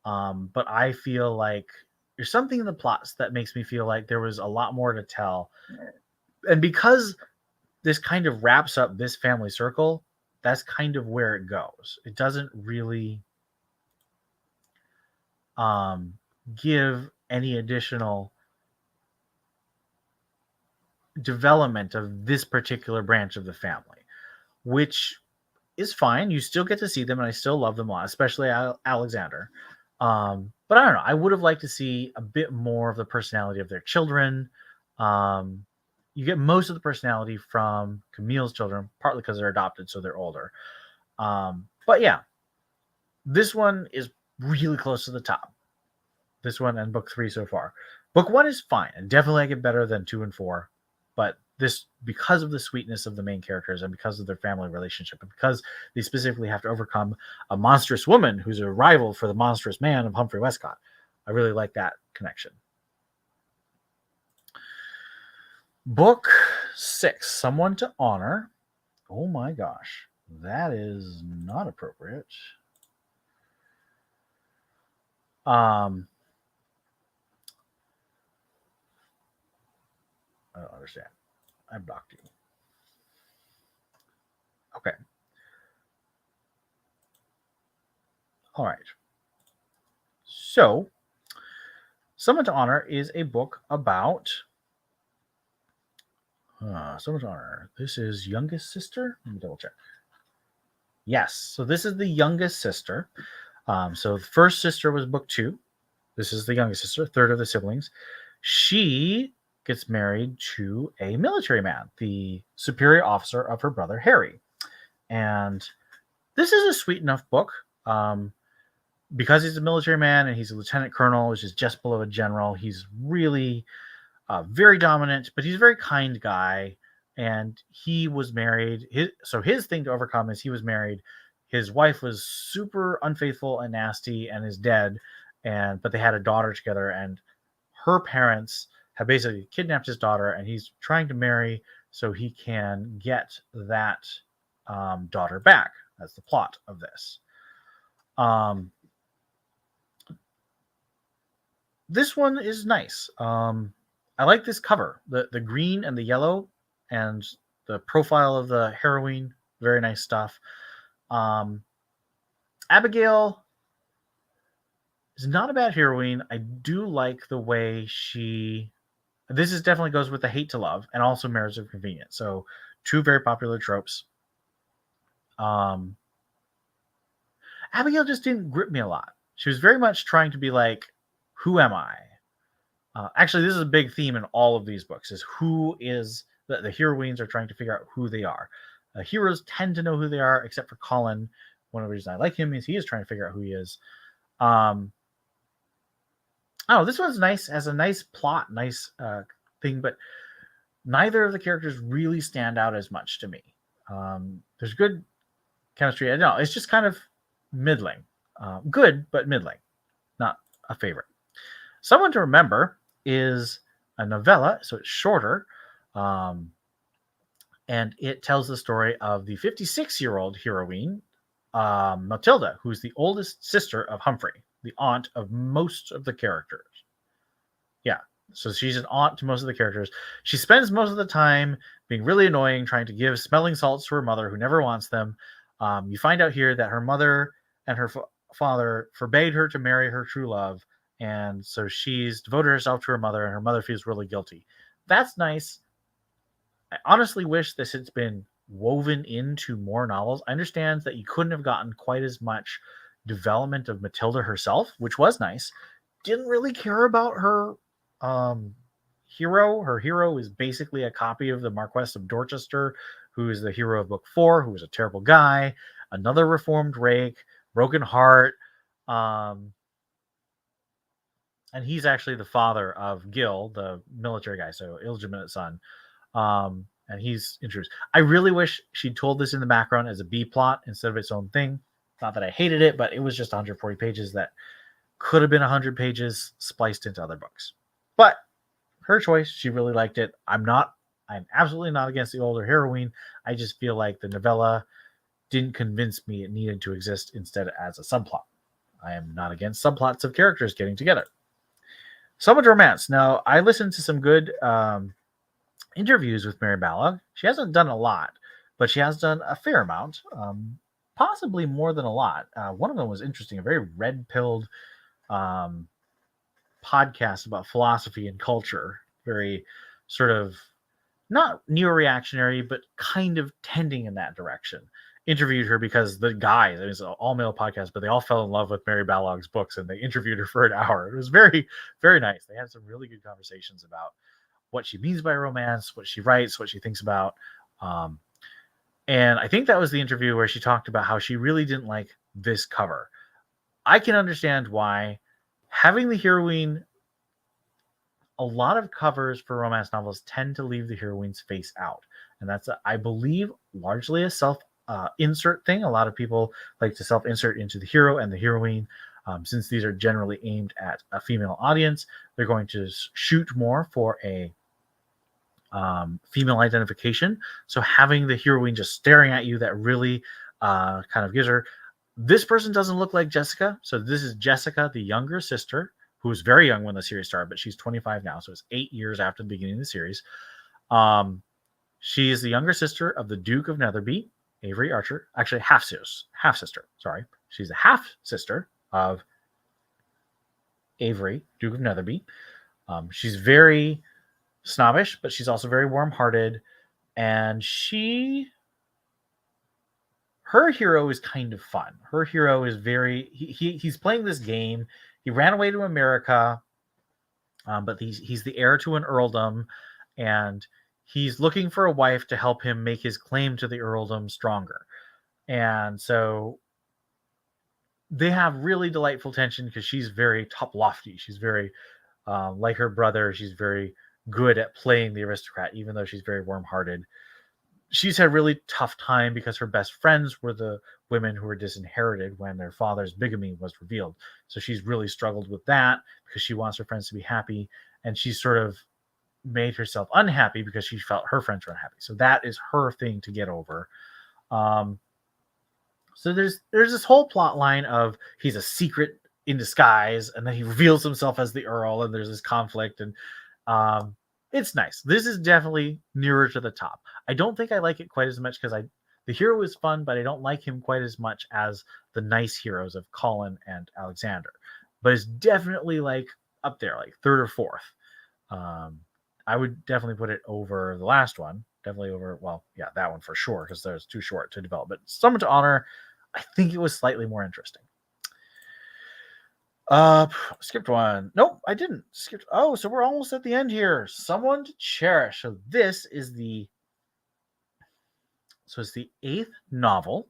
But I feel like there's something in the plots that makes me feel like there was a lot more to tell. And because this kind of wraps up this family circle, that's kind of where it goes. It doesn't really give any additional development of this particular branch of the family, which is fine. You still get to see them, and I still love them a lot, especially Alexander. But I don't know. I would have liked to see a bit more of the personality of their children. You get most of the personality from Camille's children, partly because they're adopted, so they're older. But yeah, this one is really close to the top. This one and book 3 so far. Book 1 is fine, and definitely I get better than 2 and 4. But this, because of the sweetness of the main characters and because of their family relationship, and because they specifically have to overcome a monstrous woman who's a rival for the monstrous man of Humphrey Westcott, I really like that connection. Book 6, Someone to Honor. Oh my gosh, that is not appropriate. I don't understand. I blocked you. Okay. All right. So, Someone to Honor is a book about Someone to Honor. This is youngest sister. Let me double check. Yes. So this is the youngest sister. So the first sister was book 2. This is the youngest sister, third of the siblings. She gets married to a military man, the superior officer of her brother Harry. And this is a sweet enough book. Because he's a military man and he's a lieutenant colonel, which is just below a general. He's really very dominant, but he's a very kind guy. And he was married. His thing to overcome is he was married. His wife was super unfaithful and nasty and is dead. But they had a daughter together, and her parents have basically kidnapped his daughter, and he's trying to marry so he can get that daughter back. That's the plot of this. This one is nice. I like this cover, the green and the yellow, and the profile of the heroine. Very nice stuff. Abigail is not a bad heroine. I do like the way she. This is definitely goes with the hate to love and also marriage of convenience. So two very popular tropes. Abigail just didn't grip me a lot. She was very much trying to be like, who am I? Actually, this is a big theme in all of these books: is who is the heroines are trying to figure out who they are. Heroes tend to know who they are, except for Colin. One of the reasons I like him is he is trying to figure out who he is. Oh, this one's nice. Has a nice plot, nice thing, but neither of the characters really stand out as much to me. There's good chemistry. I don't know. It's just kind of middling. Good, but middling. Not a favorite. Someone to Remember is a novella, so it's shorter. And it tells the story of the 56-year-old heroine, Matilda, who's the oldest sister of Humphrey, the aunt of most of the characters. Yeah, so she's an aunt to most of the characters. She spends most of the time being really annoying, trying to give smelling salts to her mother, who never wants them. You find out here that her mother and her father forbade her to marry her true love, and so she's devoted herself to her mother, and her mother feels really guilty. That's nice. I honestly wish this had been woven into more novels. I understand that you couldn't have gotten quite as much development of Matilda herself, which was nice. Didn't really care about her hero. Her hero is basically a copy of the Marquis of Dorchester, who is the hero of book 4, who is a terrible guy, another reformed rake, broken heart. And he's actually the father of Gil, the military guy, so illegitimate son. And he's introduced. I really wish she'd told this in the background as a B plot instead of its own thing. Not that I hated it, but it was just 140 pages that could have been 100 pages spliced into other books. But her choice. She really liked it. I'm absolutely not against the older heroine. I just feel like the novella didn't convince me it needed to exist instead as a subplot. I am not against subplots of characters getting together. Someone to Romance. Now, I listened to some good interviews with Mary Balogh. She hasn't done a lot, but she has done a fair amount, possibly more than a lot. One of them was interesting, a very red-pilled podcast about philosophy and culture, very sort of not neo-reactionary, but kind of tending in that direction. Interviewed her because the guys, it was an all-male podcast, but they all fell in love with Mary Balogh's books, and they interviewed her for an hour. It was very, very nice. They had some really good conversations about what she means by romance, what she writes, what she thinks about. And I think that was the interview where she talked about how she really didn't like this cover. I can understand why. Having the heroine, a lot of covers for romance novels tend to leave the heroine's face out. And that's, I believe, largely a self-insert thing. A lot of people like to self-insert into the hero and the heroine. Since these are generally aimed at a female audience, they're going to shoot more for a female identification. So having the heroine just staring at you, that really kind of gives her. This person doesn't look like Jessica. So this is Jessica, the younger sister, who was very young when the series started, but she's 25 now. So it's 8 years after the beginning of the series. She is the younger sister of the Duke of Netherby, Avery Archer. Actually, half sister. Sorry. She's a half sister of Avery, Duke of Netherby. She's very snobbish, but she's also very warm-hearted. And her hero is kind of fun. Her hero is he's playing this game. He ran away to America, but he's the heir to an earldom, and he's looking for a wife to help him make his claim to the earldom stronger. And so they have really delightful tension because she's very top lofty. She's very like her brother. She's very good at playing the aristocrat, even though she's very warm-hearted. She's had a really tough time because her best friends were the women who were disinherited when their father's bigamy was revealed. So she's really struggled with that because she wants her friends to be happy, and she's sort of made herself unhappy because she felt her friends were unhappy. So that is her thing to get over. So there's this whole plot line of he's a secret in disguise, and then he reveals himself as the Earl, and there's this conflict, and it's nice. This is definitely nearer to the top. I don't think I like it quite as much because the hero is fun, but I don't like him quite as much as the nice heroes of Colin and Alexander. But it's definitely like up there, like third or fourth. I would definitely put it over the last one. Definitely over, well, yeah, that one for sure, because there's too short to develop. But Someone to Honor, I think it was slightly more interesting. Skipped one. Nope, I didn't. Skipped. Oh, so we're almost at the end here. Someone to Cherish. So this is it's the 8th novel,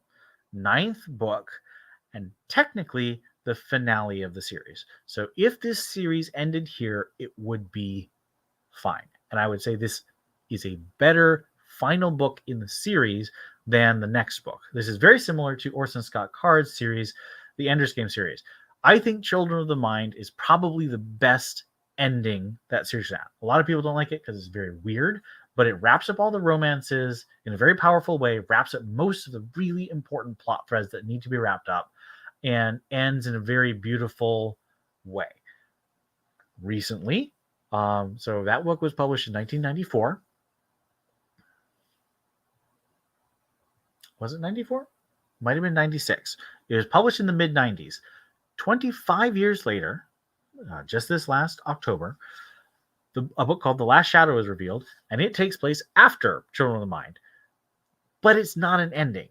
9th book, and technically the finale of the series. So if this series ended here, it would be fine. And I would say this is a better final book in the series than the next book. This is very similar to Orson Scott Card's series, the Ender's Game series. I think Children of the Mind is probably the best ending that series has. A lot of people don't like it because it's very weird, but it wraps up all the romances in a very powerful way, wraps up most of the really important plot threads that need to be wrapped up, and ends in a very beautiful way. Recently, so that book was published in 1994. Was it 94? Might have been 96. It was published in the mid-90s. 25 years later, just this last October, a book called The Last Shadow was revealed, and it takes place after Children of the Mind. But it's not an ending.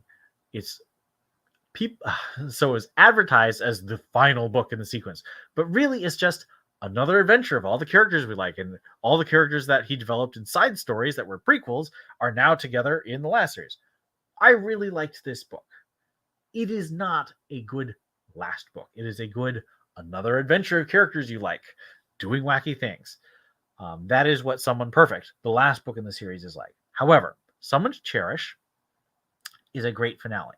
So it's advertised as the final book in the sequence. But really, it's just another adventure of all the characters we like, and all the characters that he developed in side stories that were prequels are now together in the last series. I really liked this book. It is not a good last book. It is a good another adventure of characters you like doing wacky things. That is what Someone Perfect, the last book in the series, is like. However, Someone to Cherish is a great finale.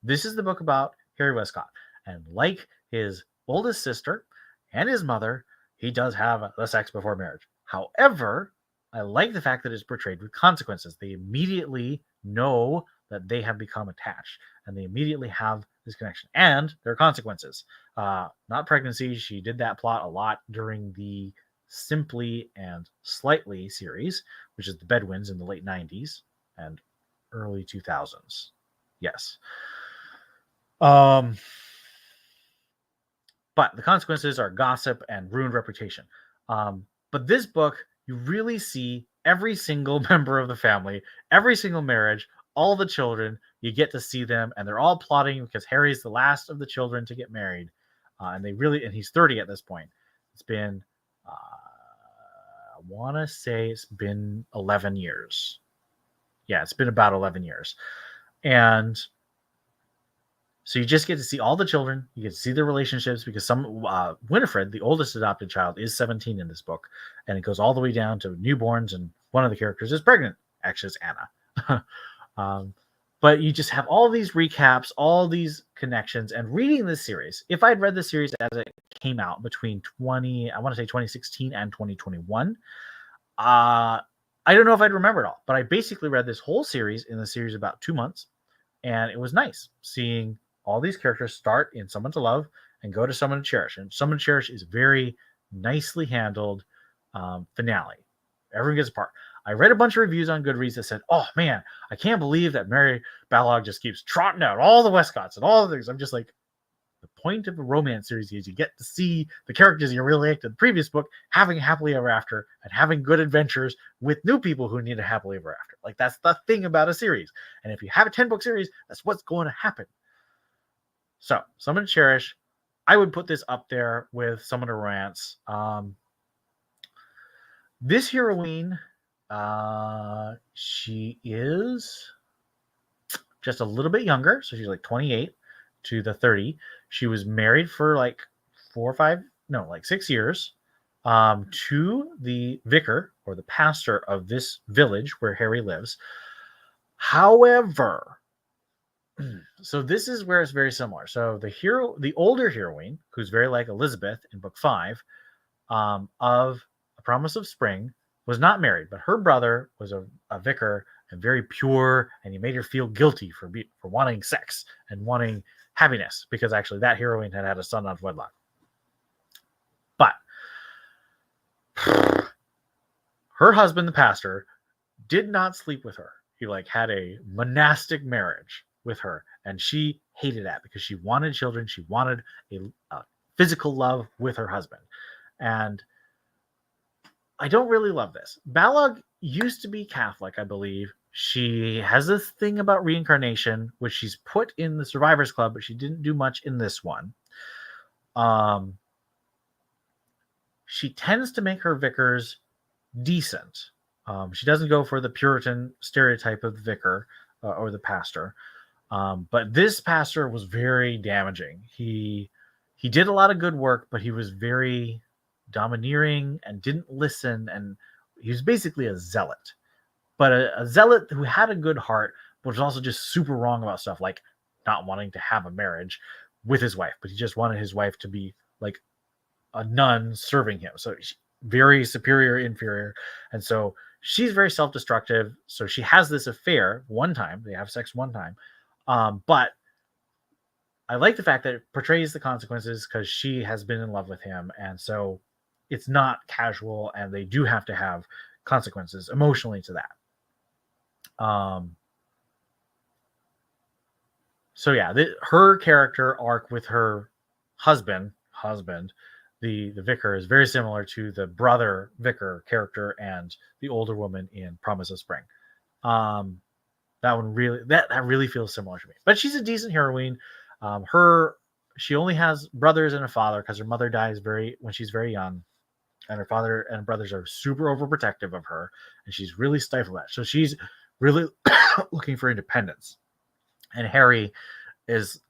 This is the book about Harry Westcott, and like his oldest sister and his mother, he does have the sex before marriage. However, I like the fact that it's portrayed with consequences. They immediately know that they have become attached, and they immediately have this connection, and there are consequences. Not pregnancy. She did that plot a lot during the Simply and Slightly series, which is the Bedouins in the late 90s and early 2000s. Yes. But the consequences are gossip and ruined reputation. But this book, you really see every single member of the family, every single marriage, all the children. You get to see them, and they're all plotting because Harry's the last of the children to get married, and he's 30 at this point. It's been, I want to say it's been 11 years. Yeah, it's been about 11 years, and so you just get to see all the children. You get to see their relationships because Winifred, the oldest adopted child, is 17 in this book, and it goes all the way down to newborns, and one of the characters is pregnant. Actually, it's Anna. But you just have all these recaps, all these connections, and reading this series. If I'd read this series as it came out between 2016 and 2021, I don't know if I'd remember it all. But I basically read this whole series in the series about 2 months, and it was nice seeing all these characters start in Someone to Love and go to Someone to Cherish. And Someone to Cherish is a very nicely handled finale. Everyone gets a part. I read a bunch of reviews on Goodreads that said, "Oh man, I can't believe that Mary Balogh just keeps trotting out all the Westcotts and all the things." I'm just like, the point of a romance series is you get to see the characters you really liked in the previous book having a happily ever after and having good adventures with new people who need a happily ever after. Like, that's the thing about a series. And if you have a 10-book series, that's what's going to happen. So, Someone to Cherish, I would put this up there with Someone to Romance. This heroine, she is just a little bit younger, so she's like 28 to the 30. She was married for like 6 years to the vicar or the pastor of this village where Harry lives. However, so this is where it's very similar. So the older heroine, who's very like Elizabeth in book 5 of A Promise of Spring, was not married, but her brother was a vicar and very pure, and he made her feel guilty for wanting sex and wanting happiness, because actually that heroine had a son out of wedlock. But her husband, the pastor, did not sleep with her. He had a monastic marriage with her, and she hated that because she wanted children. She wanted a physical love with her husband. And I don't really love this. Balogh used to be Catholic, I believe. She has this thing about reincarnation, which she's put in the Survivors Club, but she didn't do much in this one. She tends to make her vicars decent. She doesn't go for the Puritan stereotype of the vicar or the pastor. But this pastor was very damaging. He did a lot of good work, but he was very domineering and didn't listen. And he was basically a zealot, but a zealot who had a good heart, but was also just super wrong about stuff like not wanting to have a marriage with his wife. But he just wanted his wife to be like a nun serving him. So very superior, inferior. And so she's very self-destructive. So she has this affair one time. They have sex one time. But I like the fact that it portrays the consequences because she has been in love with him. And so it's not casual, and they do have to have consequences emotionally to that. So yeah, her character arc with her husband, the vicar, is very similar to the brother vicar character and the older woman in Promise of Spring. That one really that really feels similar to me. But she's a decent heroine. She only has brothers and a father because her mother dies when she's very young, and her father and brothers are super overprotective of her, and she's really stifled that. So she's really looking for independence. And Harry is,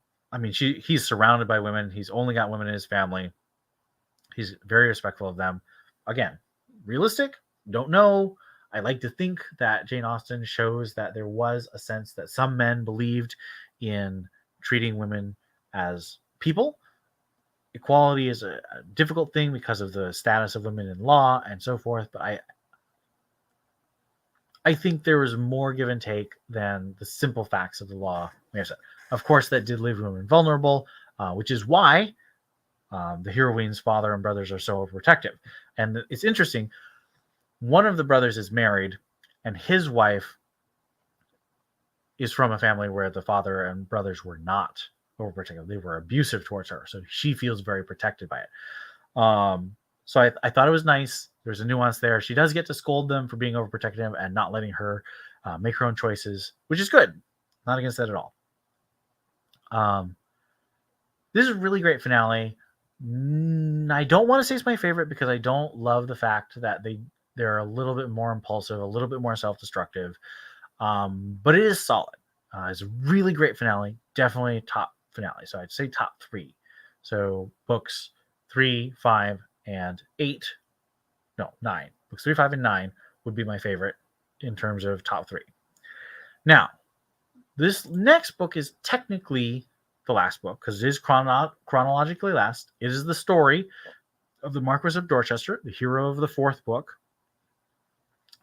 he's surrounded by women. He's only got women in his family. He's very respectful of them. Again, realistic? Don't know. I like to think that Jane Austen shows that there was a sense that some men believed in treating women as people. Equality is a difficult thing because of the status of women in law and so forth, but I think there was more give and take than the simple facts of the law. Like I said, of course, that did leave women vulnerable, which is why the heroine's father and brothers are so overprotective. And it's interesting. One of the brothers is married, and his wife is from a family where the father and brothers were not overprotective. They were abusive towards her. So she feels very protected by it. So I thought it was nice. There's a nuance there. She does get to scold them for being overprotective and not letting her make her own choices, which is good. Not against that at all. This is a really great finale. I don't want to say it's my favorite because I don't love the fact that they're a little bit more impulsive, a little bit more self-destructive. But it is solid. It's a really great finale. Definitely top finale. So I'd say top 3. So books 3, 5, and 8. No, 9. Books 3, 5, and 9 would be my favorite in terms of top 3. Now, this next book is technically the last book because it is chronologically last. It is the story of the Marquis of Dorchester, the hero of the 4th book,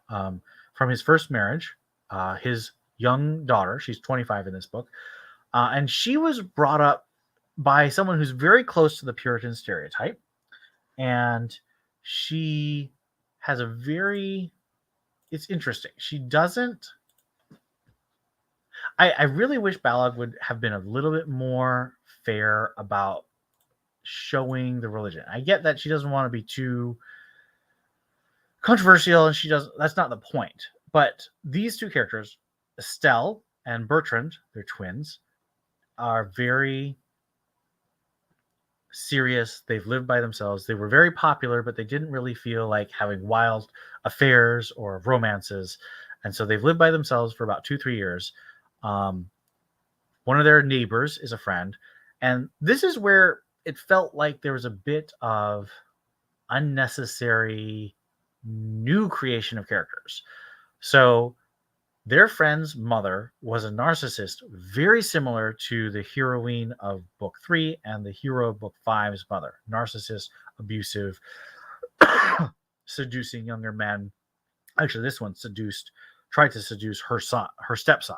from his first marriage. His young daughter, she's 25 in this book, and she was brought up by someone who's very close to the Puritan stereotype, and she has it's interesting. She doesn't. I really wish Balogh would have been a little bit more fair about showing the religion. I get that she doesn't want to be too controversial, and that's not the point. But these two characters, Estelle and Bertrand, they're twins, are very serious. They've lived by themselves. They were very popular, but they didn't really feel like having wild affairs or romances. And so they've lived by themselves for about 2-3 years. One of their neighbors is a friend. And this is where it felt like there was a bit of unnecessary new creation of characters. So their friend's mother was a narcissist, very similar to the heroine of book 3 and the hero of book 5's mother. Narcissist, abusive, seducing younger men. Actually, this one tried to seduce her stepson,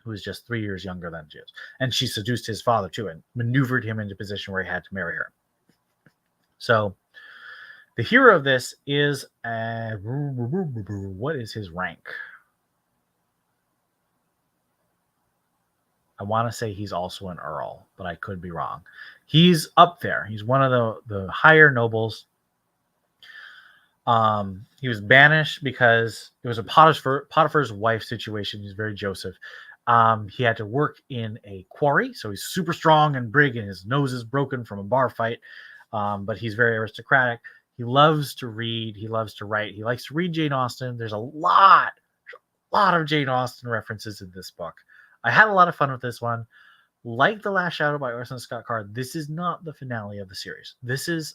who was just 3 years younger than she is. And she seduced his father too and maneuvered him into a position where he had to marry her. So the hero of this is what is his rank? I want to say he's also an earl, but I could be wrong. He's up there. He's one of the higher nobles. He was banished because it was a Potiphar's wife situation. He's very Joseph. He had to work in a quarry, so he's super strong and big, and his nose is broken from a bar fight. But he's very aristocratic. He loves to read. He loves to write. He likes to read Jane Austen. There's a lot of Jane Austen references in this book. I had a lot of fun with this one. Like The Last Shadow by Orson Scott Card, this is not the finale of the series. This is,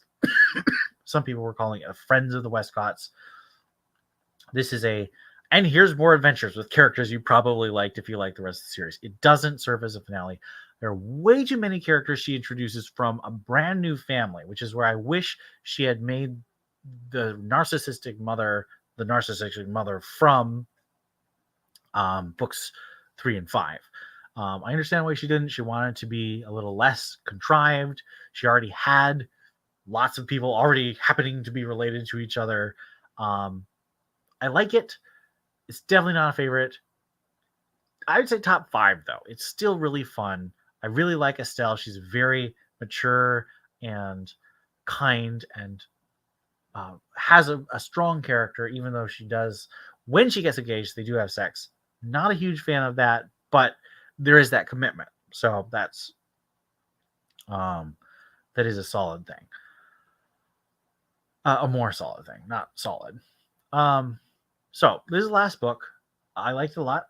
some people were calling it a Friends of the Westcotts. This is and here's more adventures with characters you probably liked if you like the rest of the series. It doesn't serve as a finale. There are way too many characters she introduces from a brand new family, which is where I wish she had made the narcissistic mother from books 3 and 5. I understand why she didn't. She wanted to be a little less contrived. She already had lots of people already happening to be related to each other. I like it. It's definitely not a favorite. I would say top 5, though. It's still really fun. I really like Estelle. She's very mature and kind and has a strong character, even though she does, when she gets engaged, they do have sex. Not a huge fan of that, but there is that commitment. So that is a solid thing. A more solid thing, not solid. So this is the last book. I liked it a lot.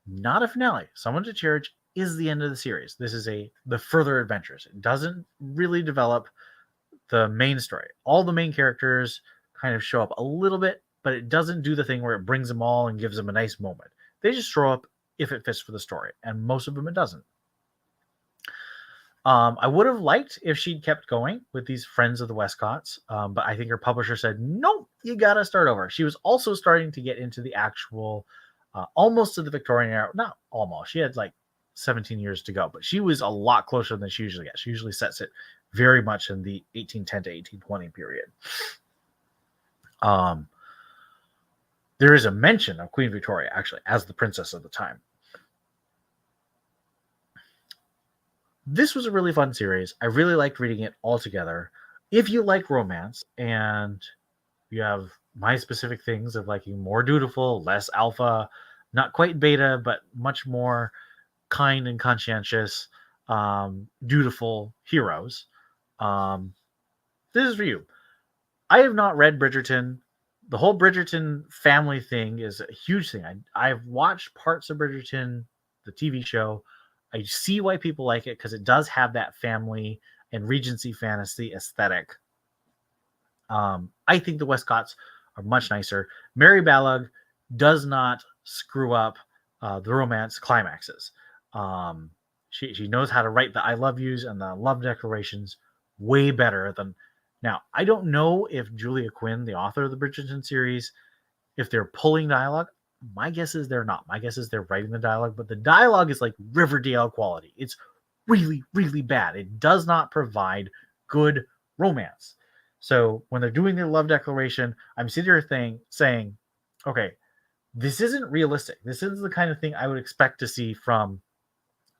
Not a finale. Someone to Cherish is the end of the series. This is the further adventures. It doesn't really develop the main story. All the main characters kind of show up a little bit, but it doesn't do the thing where it brings them all and gives them a nice moment. They just show up if it fits for the story, and most of them it doesn't. I would have liked if she'd kept going with these Friends of the Westcotts, but I think her publisher said, nope, you got to start over. She was also starting to get into the actual, almost to the Victorian era. Not almost. She had like 17 years to go, but she was a lot closer than she usually gets. She usually sets it very much in the 1810 to 1820 period. There is a mention of Queen Victoria, actually, as the princess of the time. This was a really fun series. I really liked reading it all together. If you like romance and you have my specific things of liking more dutiful, less alpha, not quite beta, but much more kind and conscientious, dutiful heroes, this is for you. I have not read Bridgerton. The whole Bridgerton family thing is a huge thing. I've watched parts of Bridgerton, the TV show. I see why people like it because it does have that family and Regency fantasy aesthetic. I think the Westcotts are much nicer. Mary Balogh does not screw up the romance climaxes. She knows how to write the I love yous and the love declarations way better than. Now, I don't know if Julia Quinn, the author of the Bridgerton series, if they're pulling dialogue. My guess is they're not. My guess is they're writing the dialogue, but the dialogue is like Riverdale quality. It's really, really bad. It does not provide good romance. So when they're doing their love declaration, I'm sitting here saying, okay, this isn't realistic. This is the kind of thing I would expect to see from,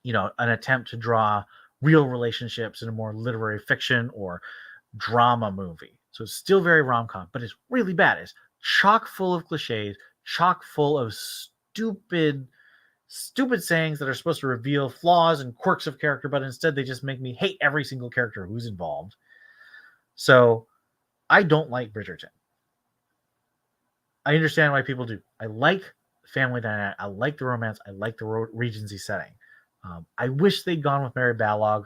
an attempt to draw real relationships in a more literary fiction or drama movie. So it's still very rom-com, but it's really bad. It's chock full of cliches, chock full of stupid sayings that are supposed to reveal flaws and quirks of character, but instead they just make me hate every single character who's involved. So I don't like Bridgerton. I understand why people do. I like family dynamic. I like the romance. I like the Regency setting. I wish they'd gone with Mary Balogh.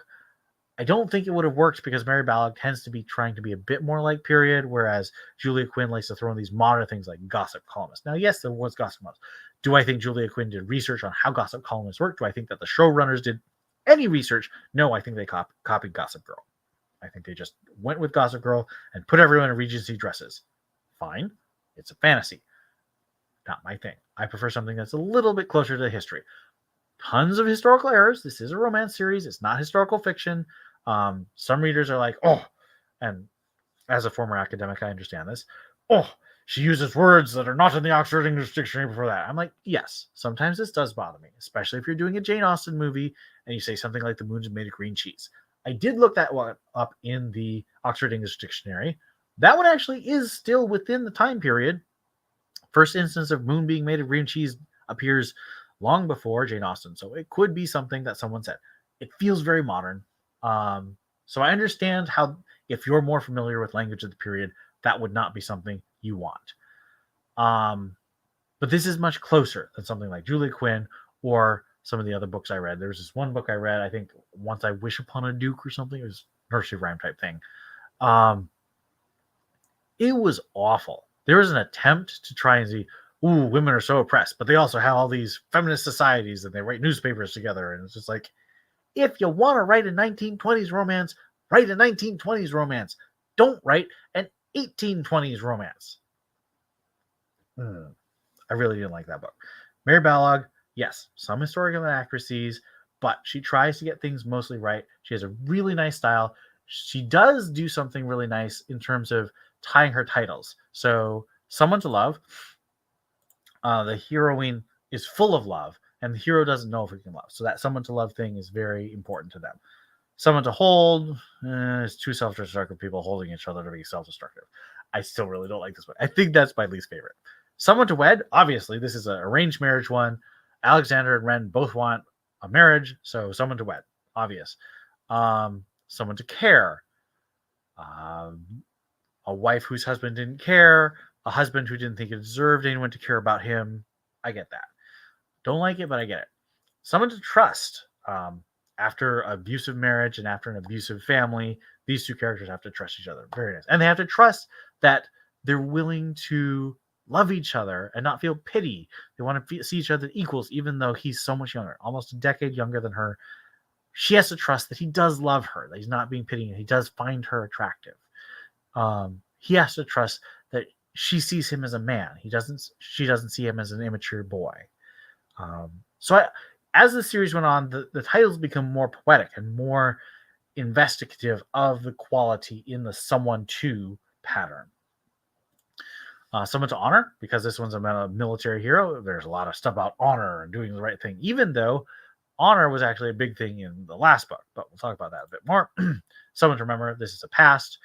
I don't think it would have worked because Mary Balogh tends to be trying to be a bit more like period, whereas Julia Quinn likes to throw in these modern things like gossip columnists. Now, yes, there was gossip columnists. Do I think Julia Quinn did research on how gossip columnists work? Do I think that the showrunners did any research? No, I think they copied Gossip Girl. I think they just went with Gossip Girl and put everyone in Regency dresses. Fine. It's a fantasy. Not my thing. I prefer something that's a little bit closer to history. Tons of historical errors. This is a romance series. It's not historical fiction. Some readers are like, oh, and as a former academic, I understand this. Oh, she uses words that are not in the Oxford English Dictionary before that. I'm like, yes, sometimes this does bother me, especially if you're doing a Jane Austen movie and you say something like the moon's made of green cheese. I did look that one up in the Oxford English Dictionary. That one actually is still within the time period. First instance of moon being made of green cheese appears long before Jane Austen, so it could be something that someone said. It feels very modern. So I understand how, if you're more familiar with language of the period, that would not be something you want. But this is much closer than something like Julia Quinn or some of the other books I read. There was this one book I read, I think Once I Wish Upon a Duke or something. It was nursery rhyme type thing. It was awful. There was an attempt to try and see, ooh, women are so oppressed, but they also have all these feminist societies and they write newspapers together. And it's just like, if you want to write a 1920s romance, write a 1920s romance. Don't write an 1820s romance. I really didn't like that book. Mary Balogh, yes, some historical inaccuracies, but she tries to get things mostly right. She has a really nice style. She does do something really nice in terms of tying her titles. So, Someone to Love, the heroine is full of love, and the hero doesn't know if he can love. So that Someone to Love thing is very important to them. Someone to Hold is two self-destructive people holding each other to be self-destructive. I still really don't like this one. I think that's my least favorite. Someone to Wed, obviously, this is an arranged marriage one. Alexander and Ren both want a marriage, so Someone to Wed, obvious. Someone to Care, a wife whose husband didn't care, a husband who didn't think it deserved anyone to care about him. I get that. Don't like it, but I get it. Someone to Trust. After abusive marriage and after an abusive family, these two characters have to trust each other. Very nice. And they have to trust that they're willing to love each other and not feel pity. They want to see each other equals, even though he's so much younger, almost a decade younger than her. She has to trust that he does love her, that he's not being pitying. He does find her attractive. He has to trust that she sees him as a man. She doesn't see him as an immature boy. As the series went on, the titles become more poetic and more investigative of the quality in the someone to pattern. Someone to Honor, because this one's about a military hero. There's a lot of stuff about honor and doing the right thing, even though honor was actually a big thing in the last book, but we'll talk about that a bit more. Someone to Remember, this is a past.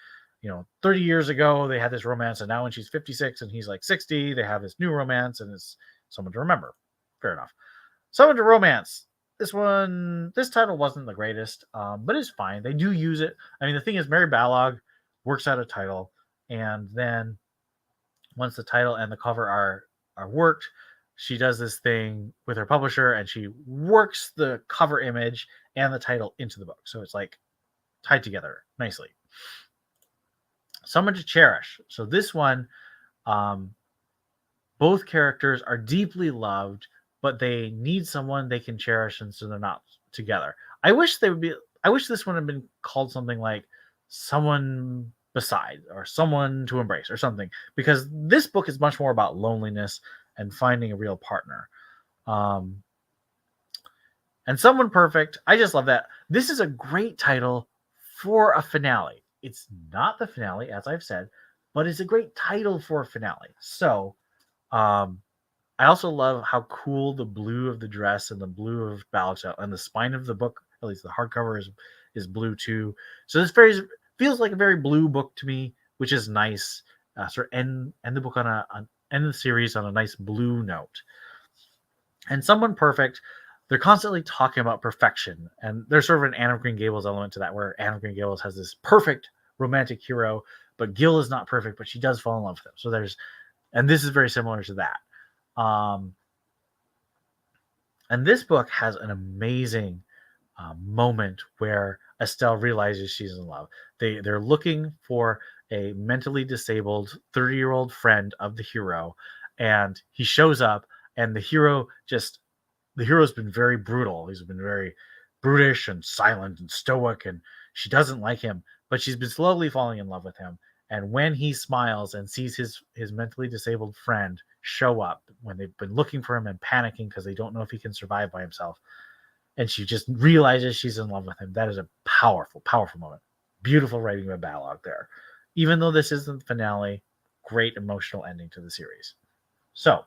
30 years ago, they had this romance, and now when she's 56 and he's like 60, they have this new romance, and it's Someone to Remember. Fair enough. Someone to Romance. This title wasn't the greatest, but it's fine. They do use it. I mean, the thing is, Mary Balogh works out a title, and then once the title and the cover are worked, she does this thing with her publisher, and she works the cover image and the title into the book. So it's like tied together nicely. Someone to Cherish. So this one, both characters are deeply loved, but they need someone they can cherish, and so they're not together. I wish this one had been called something like Someone Beside or Someone to Embrace or something, because this book is much more about loneliness and finding a real partner. And Someone Perfect, I just love that. This is a great title for a finale. It's not the finale, as I've said, but it's a great title for a finale. So, I also love how cool the blue of the dress and the blue of Balogh's and the spine of the book, at least the hardcover, is blue too. So this feels like a very blue book to me, which is nice. Sort of end the book end the series on a nice blue note. And Someone Perfect, they're constantly talking about perfection, and there's sort of an Anne of Green Gables element to that, where Anne of Green Gables has this perfect romantic hero, but Gil is not perfect, but she does fall in love with him. So and this is very similar to that. And this book has an amazing moment where Estelle realizes she's in love. They're looking for a mentally disabled 30-year-old friend of the hero, and he shows up, and the hero's been very brutal. He's been very brutish and silent and stoic, and she doesn't like him, but she's been slowly falling in love with him. And when he smiles and sees his mentally disabled friend show up, when they've been looking for him and panicking because they don't know if he can survive by himself, and she just realizes she's in love with him, that is a powerful, powerful moment. Beautiful writing by Balogh there. Even though this isn't the finale, great emotional ending to the series. So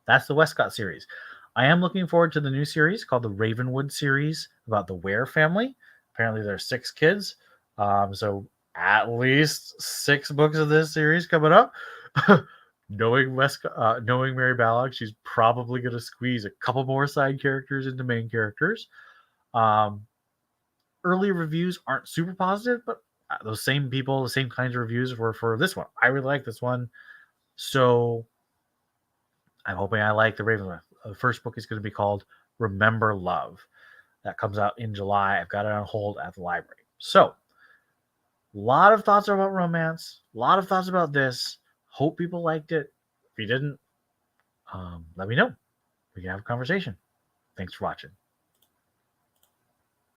that's the Westcott series. I am looking forward to the new series called the Ravenwood series about the Ware family. Apparently, there's 6 kids, so at least 6 books of this series coming up. Knowing knowing Mary Balogh, she's probably going to squeeze a couple more side characters into main characters. Early reviews aren't super positive, but those same people, the same kinds of reviews were for this one. I really like this one, so I'm hoping I like the Raven. The first book is going to be called Remember Love. That comes out in July. I've got it on hold at the library. So, a lot of thoughts about romance, a lot of thoughts about this. Hope people liked it. If you didn't, let me know. We can have a conversation. Thanks for watching.